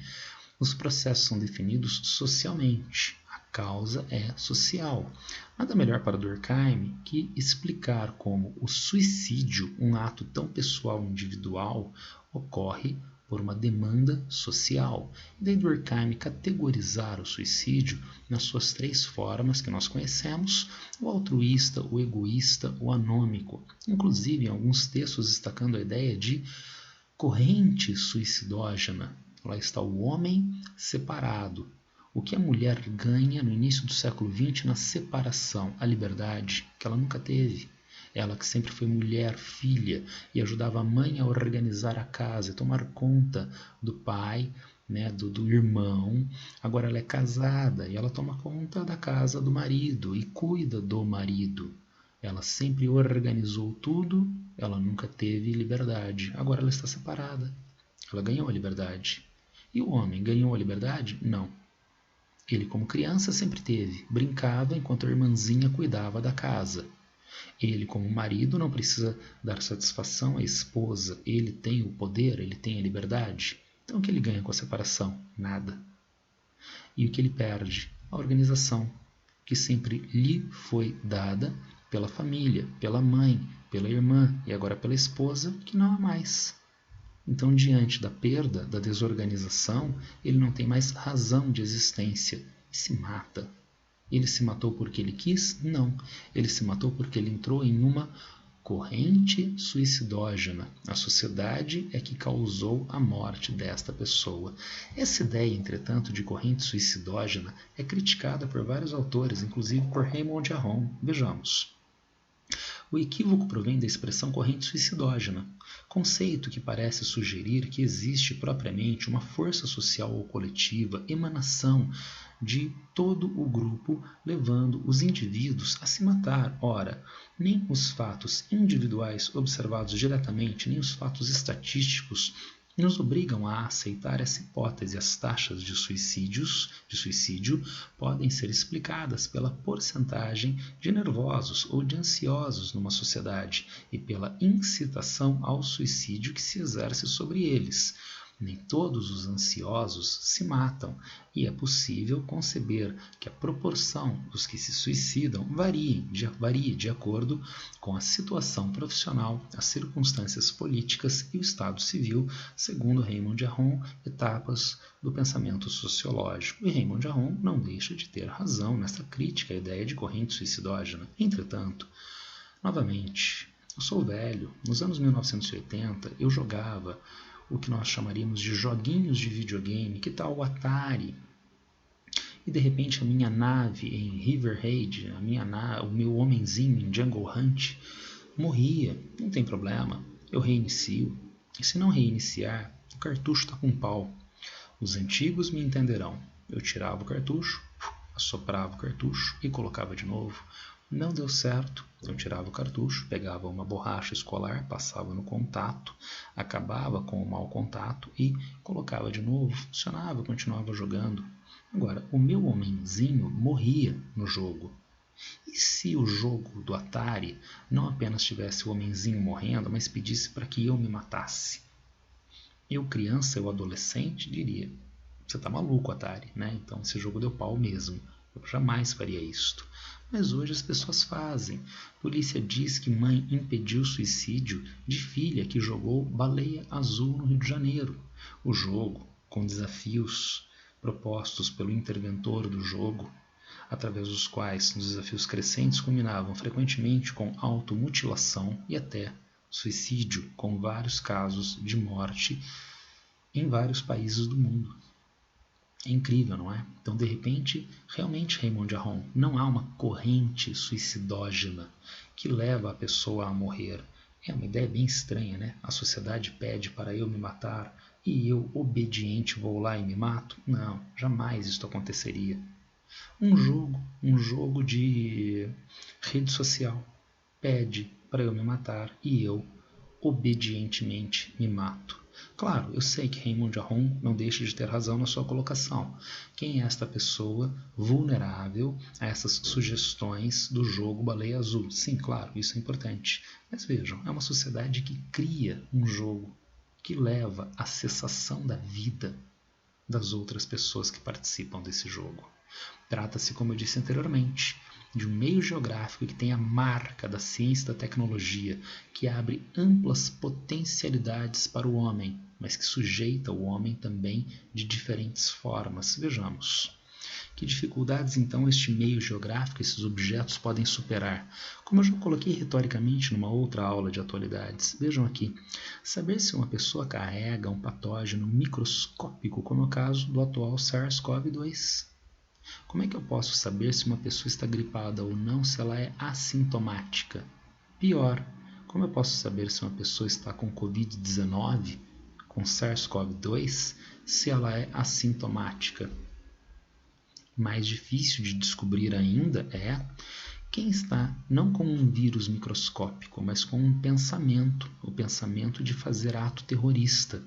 os processos são definidos socialmente. A causa é social. Nada melhor para Durkheim que explicar como o suicídio, um ato tão pessoal e individual, ocorre por uma demanda social. E daí Durkheim categorizar o suicídio nas suas três formas que nós conhecemos: o altruísta, o egoísta, o anômico. Inclusive, em alguns textos destacando a ideia de corrente suicidógena. Lá está o homem separado. O que a mulher ganha no início do século XX na separação? A liberdade, que ela nunca teve. Ela que sempre foi mulher, filha, e ajudava a mãe a organizar a casa, a tomar conta do pai, do irmão. Agora ela é casada e ela toma conta da casa do marido e cuida do marido. Ela sempre organizou tudo, ela nunca teve liberdade. Agora ela está separada. Ela ganhou a liberdade. E o homem ganhou a liberdade? Não. Ele, como criança, sempre teve. Brincava enquanto a irmãzinha cuidava da casa. Ele, como marido, não precisa dar satisfação à esposa. Ele tem o poder, ele tem a liberdade. Então o que ele ganha com a separação? Nada. E o que ele perde? A organização, que sempre lhe foi dada pela família, pela mãe, pela irmã e agora pela esposa, que não há mais. Então, diante da perda, da desorganização, ele não tem mais razão de existência e se mata. Ele se matou porque ele quis? Não. Ele se matou porque ele entrou em uma corrente suicidógena. A sociedade é que causou a morte desta pessoa. Essa ideia, entretanto, de corrente suicidógena é criticada por vários autores, inclusive por Raymond Aron. Vejamos. O equívoco provém da expressão corrente suicidógena, conceito que parece sugerir que existe propriamente uma força social ou coletiva, emanação de todo o grupo, levando os indivíduos a se matar. Ora, nem os fatos individuais observados diretamente, nem os fatos estatísticos nos obrigam a aceitar essa hipótese. As taxas de suicídio podem ser explicadas pela porcentagem de nervosos ou de ansiosos numa sociedade e pela incitação ao suicídio que se exerce sobre eles. Nem todos os ansiosos se matam, e é possível conceber que a proporção dos que se suicidam varie de acordo com a situação profissional, as circunstâncias políticas e o estado civil, segundo Raymond Aron, etapas do pensamento sociológico. E Raymond Aron não deixa de ter razão nessa crítica à ideia de corrente suicidógena. Entretanto, Novamente, eu sou velho. Nos anos 1980, eu jogava o que nós chamaríamos de joguinhos de videogame, que tal o Atari? E de repente a minha nave em River Raid, o meu homenzinho em Jungle Hunt, morria. Não tem problema, eu reinicio. E se não reiniciar, o cartucho está com pau. Os antigos me entenderão. Eu tirava o cartucho, assoprava o cartucho e colocava de novo. Não deu certo, eu tirava o cartucho, pegava uma borracha escolar, passava no contato, acabava com o mau contato e colocava de novo. Funcionava, eu continuava jogando. Agora, o meu homenzinho morria no jogo. E se o jogo do Atari não apenas tivesse o homenzinho morrendo, mas pedisse para que eu me matasse? Eu, criança, eu adolescente, diria: você tá maluco, Atari, né? Então esse jogo deu pau mesmo. Eu jamais faria isto. Mas hoje as pessoas fazem. Polícia diz que mãe impediu o suicídio de filha que jogou Baleia Azul no Rio de Janeiro. O jogo, com desafios propostos pelo interventor do jogo, através dos quais os desafios crescentes combinavam frequentemente com automutilação e até suicídio, com vários casos de morte em vários países do mundo. É incrível, não é? Então, de repente, realmente, Raymond Aron, não há uma corrente suicidógena que leva a pessoa a morrer. É uma ideia bem estranha, né? A sociedade pede para eu me matar e eu, obediente, vou lá e me mato? Não, jamais isto aconteceria. Um jogo de rede social pede para eu me matar e eu, obedientemente, me mato. Claro, eu sei que Raymond Aron não deixa de ter razão na sua colocação. Quem é esta pessoa vulnerável a essas sugestões do jogo Baleia Azul? Sim, claro, isso é importante. Mas vejam, é uma sociedade que cria um jogo que leva à cessação da vida das outras pessoas que participam desse jogo. Trata-se, como eu disse anteriormente, de um meio geográfico que tem a marca da ciência e da tecnologia, que abre amplas potencialidades para o homem, mas que sujeita o homem também de diferentes formas. Vejamos. Que dificuldades, então, este meio geográfico, esses objetos podem superar? Como eu já coloquei retoricamente numa outra aula de atualidades, vejam aqui. Saber se uma pessoa carrega um patógeno microscópico, como é o caso do atual SARS-CoV-2. Como é que eu posso saber se uma pessoa está gripada ou não se ela é assintomática? Pior, como eu posso saber se uma pessoa está com Covid-19, com SARS-CoV-2, se ela é assintomática? Mais difícil de descobrir ainda é quem está não com um vírus microscópico, mas com um pensamento, o pensamento de fazer ato terrorista.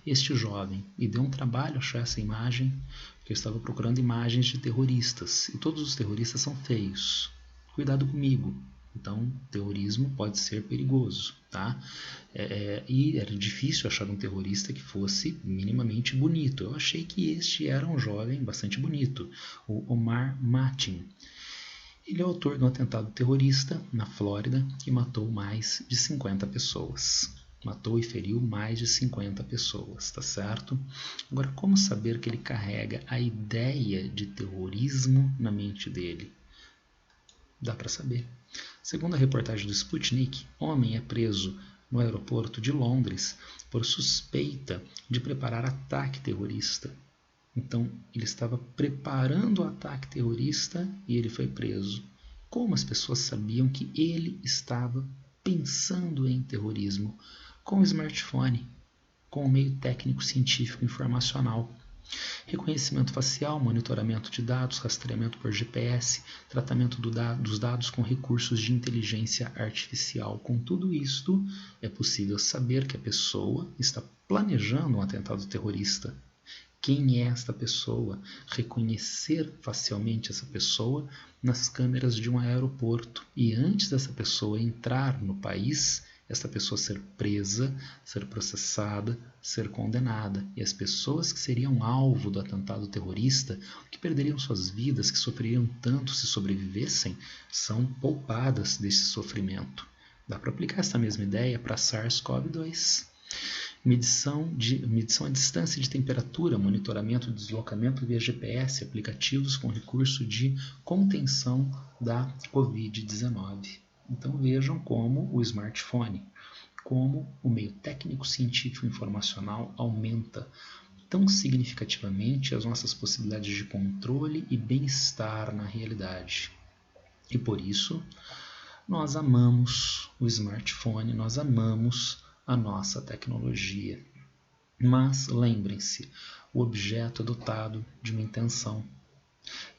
Este jovem, e deu um trabalho achar essa imagem, porque eu estava procurando imagens de terroristas, e todos os terroristas são feios. Cuidado comigo. Então, terrorismo pode ser perigoso, tá? E era difícil achar um terrorista que fosse minimamente bonito. Eu achei que este era um jovem bastante bonito, o Omar Mateen. Ele é autor de um atentado terrorista na Flórida que matou mais de 50 pessoas. Matou e feriu mais de 50 pessoas, tá certo? Agora, como saber que ele carrega a ideia de terrorismo na mente dele? Dá para saber. Segundo a reportagem do Sputnik, homem é preso no aeroporto de Londres por suspeita de preparar ataque terrorista. Então, ele estava preparando o ataque terrorista e ele foi preso. Como as pessoas sabiam que ele estava pensando em terrorismo? Com o smartphone, com o meio técnico, científico, informacional. Reconhecimento facial, monitoramento de dados, rastreamento por GPS, tratamento dos dados com recursos de inteligência artificial. Com tudo isto, é possível saber que a pessoa está planejando um atentado terrorista. Quem é esta pessoa? Reconhecer facialmente essa pessoa nas câmeras de um aeroporto. E antes dessa pessoa entrar no país, esta pessoa ser presa, ser processada, ser condenada. E as pessoas que seriam alvo do atentado terrorista, que perderiam suas vidas, que sofreriam tanto se sobrevivessem, são poupadas desse sofrimento. Dá para aplicar essa mesma ideia para SARS-CoV-2. Medição à distância de temperatura, monitoramento de deslocamento via GPS, aplicativos com recurso de contenção da Covid-19. Então vejam como o smartphone, como o meio técnico, científico e informacional aumenta tão significativamente as nossas possibilidades de controle e bem-estar na realidade. E por isso, nós amamos o smartphone, nós amamos a nossa tecnologia. Mas lembrem-se, o objeto é dotado de uma intenção.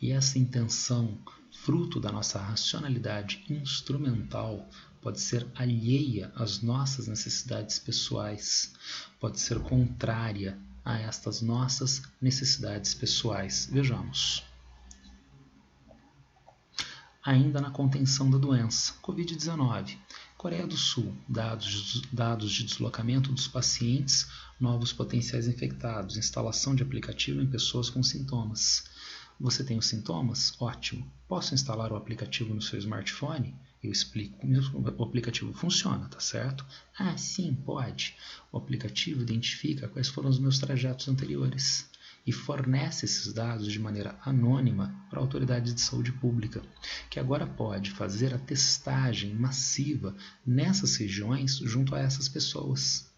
E essa intenção, fruto da nossa racionalidade instrumental, pode ser alheia às nossas necessidades pessoais, pode ser contrária a estas nossas necessidades pessoais. Vejamos. Ainda na contenção da doença, Covid-19, Coreia do Sul, dados de deslocamento dos pacientes, novos potenciais infectados, instalação de aplicativo em pessoas com sintomas. Você tem os sintomas? Ótimo. Posso instalar o aplicativo no seu smartphone? Eu explico como o aplicativo funciona, tá certo? Ah, sim, pode. O aplicativo identifica quais foram os meus trajetos anteriores e fornece esses dados de maneira anônima para a autoridade de saúde pública, que agora pode fazer a testagem massiva nessas regiões junto a essas pessoas,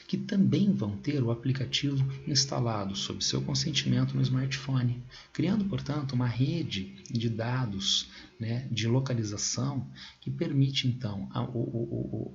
que também vão ter o aplicativo instalado sob seu consentimento no smartphone, criando, portanto, uma rede de dados, de localização que permite, então,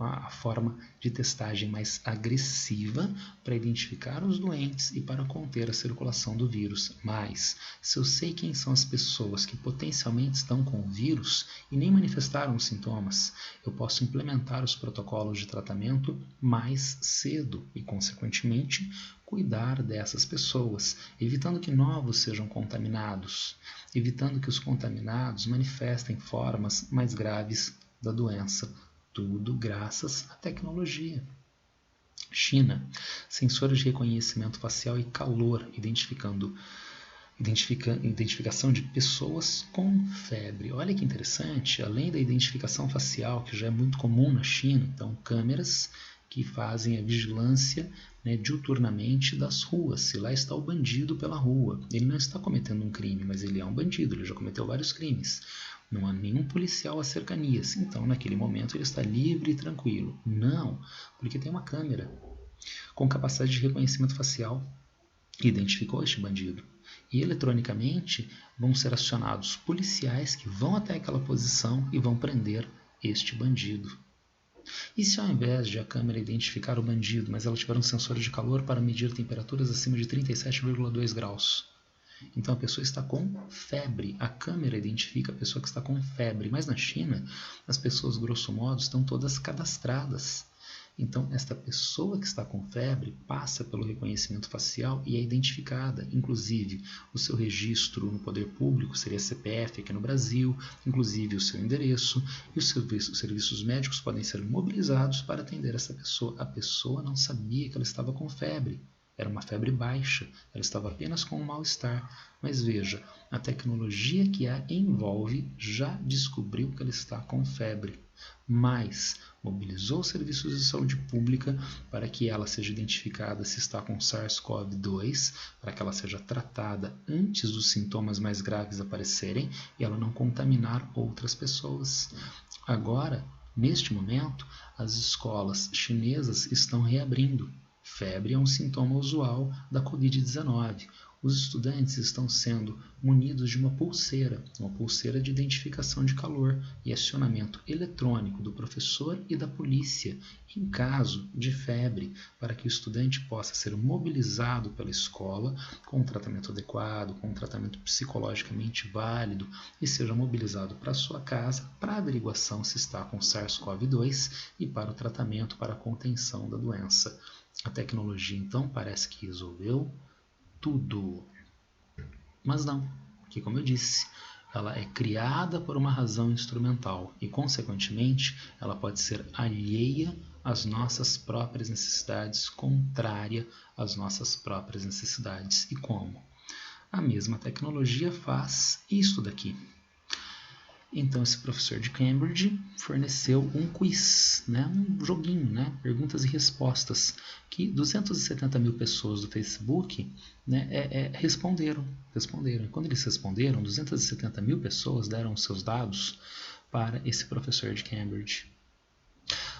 a forma de testagem mais agressiva para identificar os doentes e para conter a circulação do vírus. Mas, se eu sei quem são as pessoas que potencialmente estão com o vírus e nem manifestaram os sintomas, eu posso implementar os protocolos de tratamento mais cedo e, consequentemente, cuidar dessas pessoas, evitando que novos sejam contaminados, evitando que os contaminados manifestem formas mais graves da doença. Tudo graças à tecnologia. China, sensores de reconhecimento facial e calor, identificação de pessoas com febre. Olha que interessante, além da identificação facial, que já é muito comum na China, então câmeras que fazem a vigilância diuturnamente das ruas. Se lá está o bandido pela rua, ele não está cometendo um crime, mas ele é um bandido, ele já cometeu vários crimes. Não há nenhum policial às cercanias, então naquele momento ele está livre e tranquilo. Não, porque tem uma câmera com capacidade de reconhecimento facial que identificou este bandido. E eletronicamente vão ser acionados policiais que vão até aquela posição e vão prender este bandido. E se ao invés de a câmera identificar o bandido, mas ela tiver um sensor de calor para medir temperaturas acima de 37,2 graus? Então a pessoa está com febre, a câmera identifica a pessoa que está com febre, mas na China as pessoas, grosso modo, estão todas cadastradas. Então, esta pessoa que está com febre passa pelo reconhecimento facial e é identificada. Inclusive, o seu registro no poder público seria CPF aqui no Brasil, inclusive o seu endereço, e os serviços médicos podem ser mobilizados para atender essa pessoa. A pessoa não sabia que ela estava com febre. Era uma febre baixa, ela estava apenas com um mal-estar. Mas veja, a tecnologia que a envolve já descobriu que ela está com febre, mas mobilizou os serviços de saúde pública para que ela seja identificada se está com SARS-CoV-2, para que ela seja tratada antes dos sintomas mais graves aparecerem e ela não contaminar outras pessoas. Agora, neste momento, as escolas chinesas estão reabrindo. Febre é um sintoma usual da Covid-19. Os estudantes estão sendo munidos de uma pulseira de identificação de calor e acionamento eletrônico do professor e da polícia em caso de febre, para que o estudante possa ser mobilizado pela escola com um tratamento adequado, com um tratamento psicologicamente válido e seja mobilizado para sua casa para a averiguação se está com SARS-CoV-2 e para o tratamento para a contenção da doença. A tecnologia, então, parece que resolveu tudo. Mas não, porque, como eu disse, ela é criada por uma razão instrumental e, consequentemente, ela pode ser alheia às nossas próprias necessidades, contrária às nossas próprias necessidades. E como? A mesma tecnologia faz isto daqui. Então, esse professor de Cambridge forneceu um quiz, um joguinho, perguntas e respostas, que 270 mil pessoas do Facebook responderam. E quando eles responderam, 270 mil pessoas deram os seus dados para esse professor de Cambridge.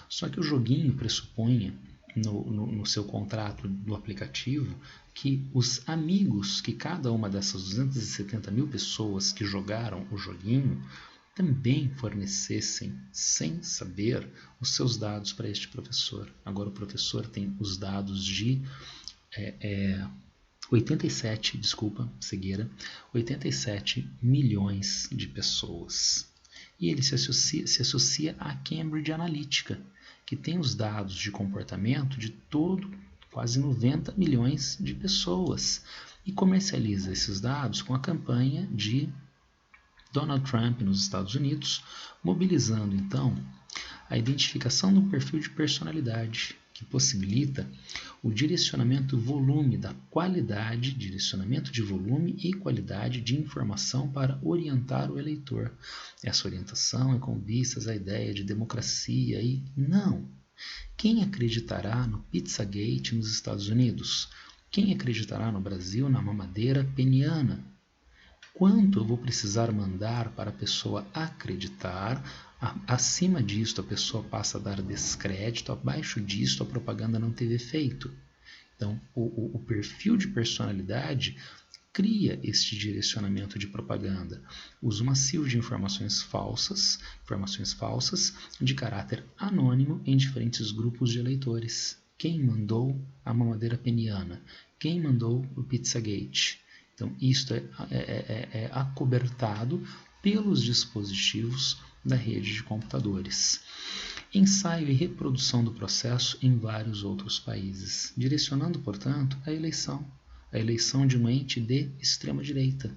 Só que o joguinho pressupunha, no seu contrato do aplicativo, que os amigos, que cada uma dessas 270 mil pessoas que jogaram o joguinho, também fornecessem, sem saber, os seus dados para este professor. Agora o professor tem os dados de 87 milhões de pessoas. E ele se associa à Cambridge Analytica, que tem os dados de comportamento de quase 90 milhões de pessoas, e comercializa esses dados com a campanha de Donald Trump nos Estados Unidos, mobilizando então a identificação do perfil de personalidade, que possibilita o direcionamento de volume e qualidade de informação para orientar o eleitor. Essa orientação é com vistas à ideia de democracia e não. Quem acreditará no Pizzagate nos Estados Unidos? Quem acreditará no Brasil na mamadeira peniana? Quanto eu vou precisar mandar para a pessoa acreditar? Acima disto, a pessoa passa a dar descrédito, abaixo disto, a propaganda não teve efeito. Então, o perfil de personalidade cria este direcionamento de propaganda. Uso massivo de informações falsas de caráter anônimo em diferentes grupos de eleitores. Quem mandou a mamadeira peniana? Quem mandou o Pizzagate? Então, isto é acobertado pelos dispositivos da rede de computadores. Ensaio e reprodução do processo em vários outros países, direcionando, portanto, a eleição de um ente de extrema-direita,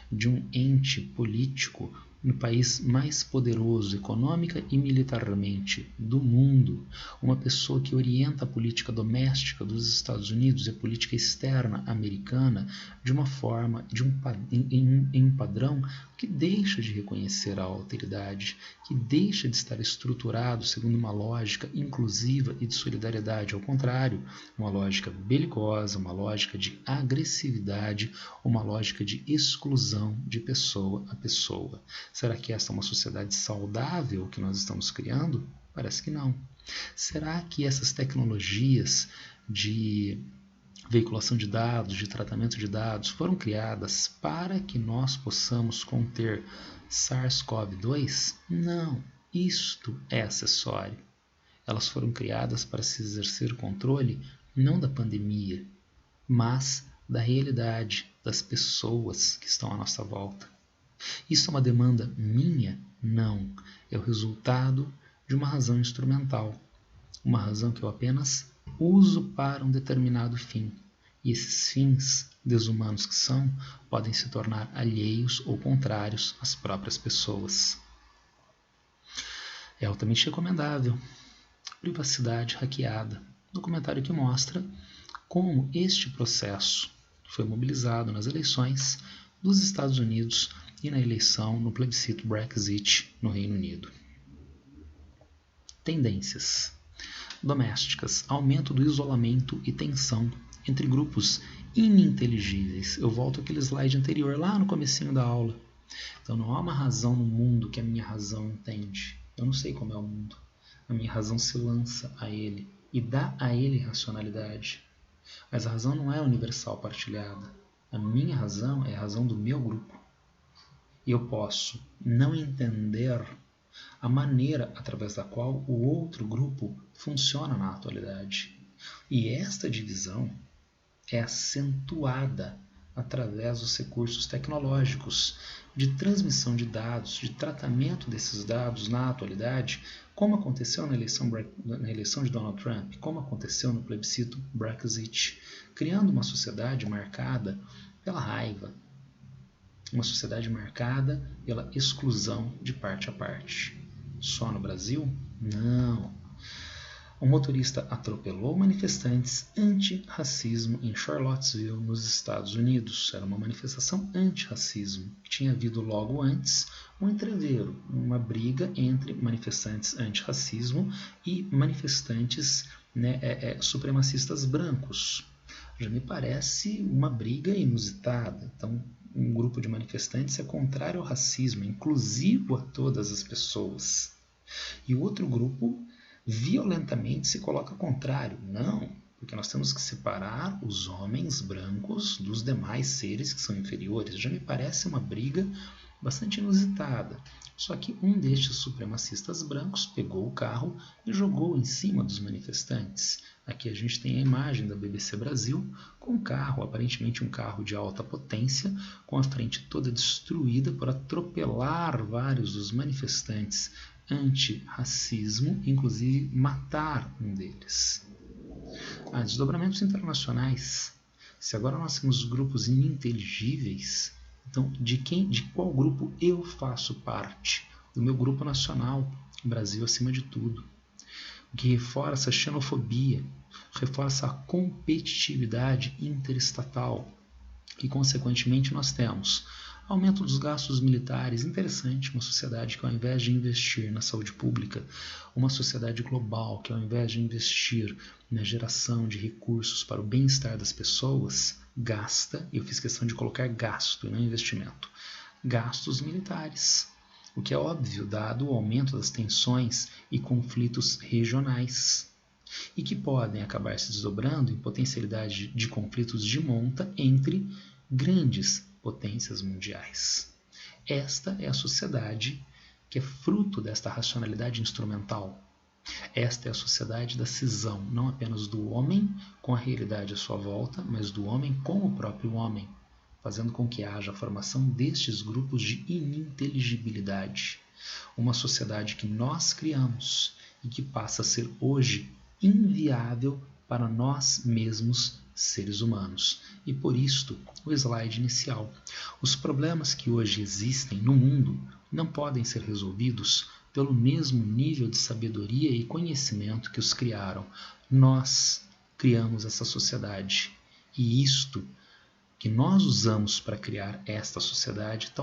de um ente político no país mais poderoso econômica e militarmente do mundo, uma pessoa que orienta a política doméstica dos Estados Unidos e a política externa americana de uma forma, em um padrão que deixa de reconhecer a alteridade, que deixa de estar estruturado segundo uma lógica inclusiva e de solidariedade, ao contrário, uma lógica belicosa, uma lógica de agressividade, uma lógica de exclusão de pessoa a pessoa. Será que essa é uma sociedade saudável que nós estamos criando? Parece que não. Será que essas tecnologias de veiculação de dados, de tratamento de dados, foram criadas para que nós possamos conter SARS-CoV-2? Não, isto é acessório. Elas foram criadas para se exercer controle não da pandemia, mas da realidade, das pessoas que estão à nossa volta. Isso é uma demanda minha? Não. É o resultado de uma razão instrumental. Uma razão que eu apenas uso para um determinado fim. E esses fins, desumanos que são, podem se tornar alheios ou contrários às próprias pessoas. É altamente recomendável. Privacidade hackeada. Documentário que mostra como este processo foi mobilizado nas eleições dos Estados Unidos e na eleição no plebiscito Brexit no Reino Unido. Tendências domésticas, aumento do isolamento e tensão entre grupos ininteligíveis. Eu volto àquele slide anterior, lá no comecinho da aula. Então não há uma razão no mundo que a minha razão entende. Eu não sei como é o mundo. A minha razão se lança a ele e dá a ele racionalidade. Mas a razão não é universal partilhada. A minha razão é a razão do meu grupo. E eu posso não entender a maneira através da qual o outro grupo funciona na atualidade. E esta divisão é acentuada através dos recursos tecnológicos de transmissão de dados, de tratamento desses dados na atualidade, como aconteceu na eleição de Donald Trump, como aconteceu no plebiscito Brexit, criando uma sociedade marcada pela raiva, uma sociedade marcada pela exclusão de parte a parte. Só no Brasil? Não. Um motorista atropelou manifestantes anti-racismo em Charlottesville, nos Estados Unidos. Era uma manifestação anti-racismo. Tinha havido logo antes um entreveiro, uma briga entre manifestantes anti-racismo e manifestantes supremacistas brancos. Já me parece uma briga inusitada. Então, um grupo de manifestantes é contrário ao racismo, é inclusivo a todas as pessoas. E o outro grupo violentamente se coloca contrário. Não, porque nós temos que separar os homens brancos dos demais seres que são inferiores. Já me parece uma briga bastante inusitada. Só que um destes supremacistas brancos pegou o carro e jogou em cima dos manifestantes. Aqui a gente tem a imagem da BBC Brasil com um carro, aparentemente um carro de alta potência, com a frente toda destruída por atropelar vários dos manifestantes anti-racismo, inclusive matar um deles. Desdobramentos internacionais. Se agora nós temos grupos ininteligíveis, então de qual grupo eu faço parte? Do meu grupo nacional, Brasil acima de tudo, o que reforça a xenofobia, reforça a competitividade interestatal e, consequentemente, nós temos aumento dos gastos militares. Interessante, uma sociedade que, ao invés de investir na saúde pública, uma sociedade global que, ao invés de investir na geração de recursos para o bem-estar das pessoas, gasta, e eu fiz questão de colocar gasto e não investimento, gastos militares. O que é óbvio, dado o aumento das tensões e conflitos regionais, e que podem acabar se desdobrando em potencialidade de conflitos de monta entre grandes potências mundiais. Esta é a sociedade que é fruto desta racionalidade instrumental. Esta é a sociedade da cisão, não apenas do homem com a realidade à sua volta, mas do homem com o próprio homem, fazendo com que haja a formação destes grupos de ininteligibilidade. Uma sociedade que nós criamos e que passa a ser hoje inviável para nós mesmos, seres humanos. E por isto, o slide inicial. Os problemas que hoje existem no mundo não podem ser resolvidos pelo mesmo nível de sabedoria e conhecimento que os criaram. Nós criamos essa sociedade. E isto que nós usamos para criar esta sociedade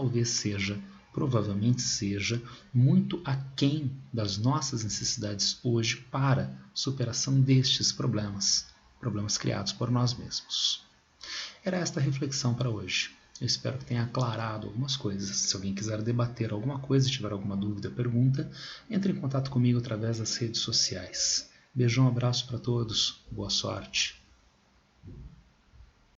provavelmente seja muito aquém das nossas necessidades hoje para superação destes problemas criados por nós mesmos. Era esta a reflexão para hoje. Eu espero que tenha aclarado algumas coisas. Se alguém quiser debater alguma coisa, tiver alguma dúvida, pergunta, entre em contato comigo através das redes sociais. Beijão, abraço para todos, boa sorte.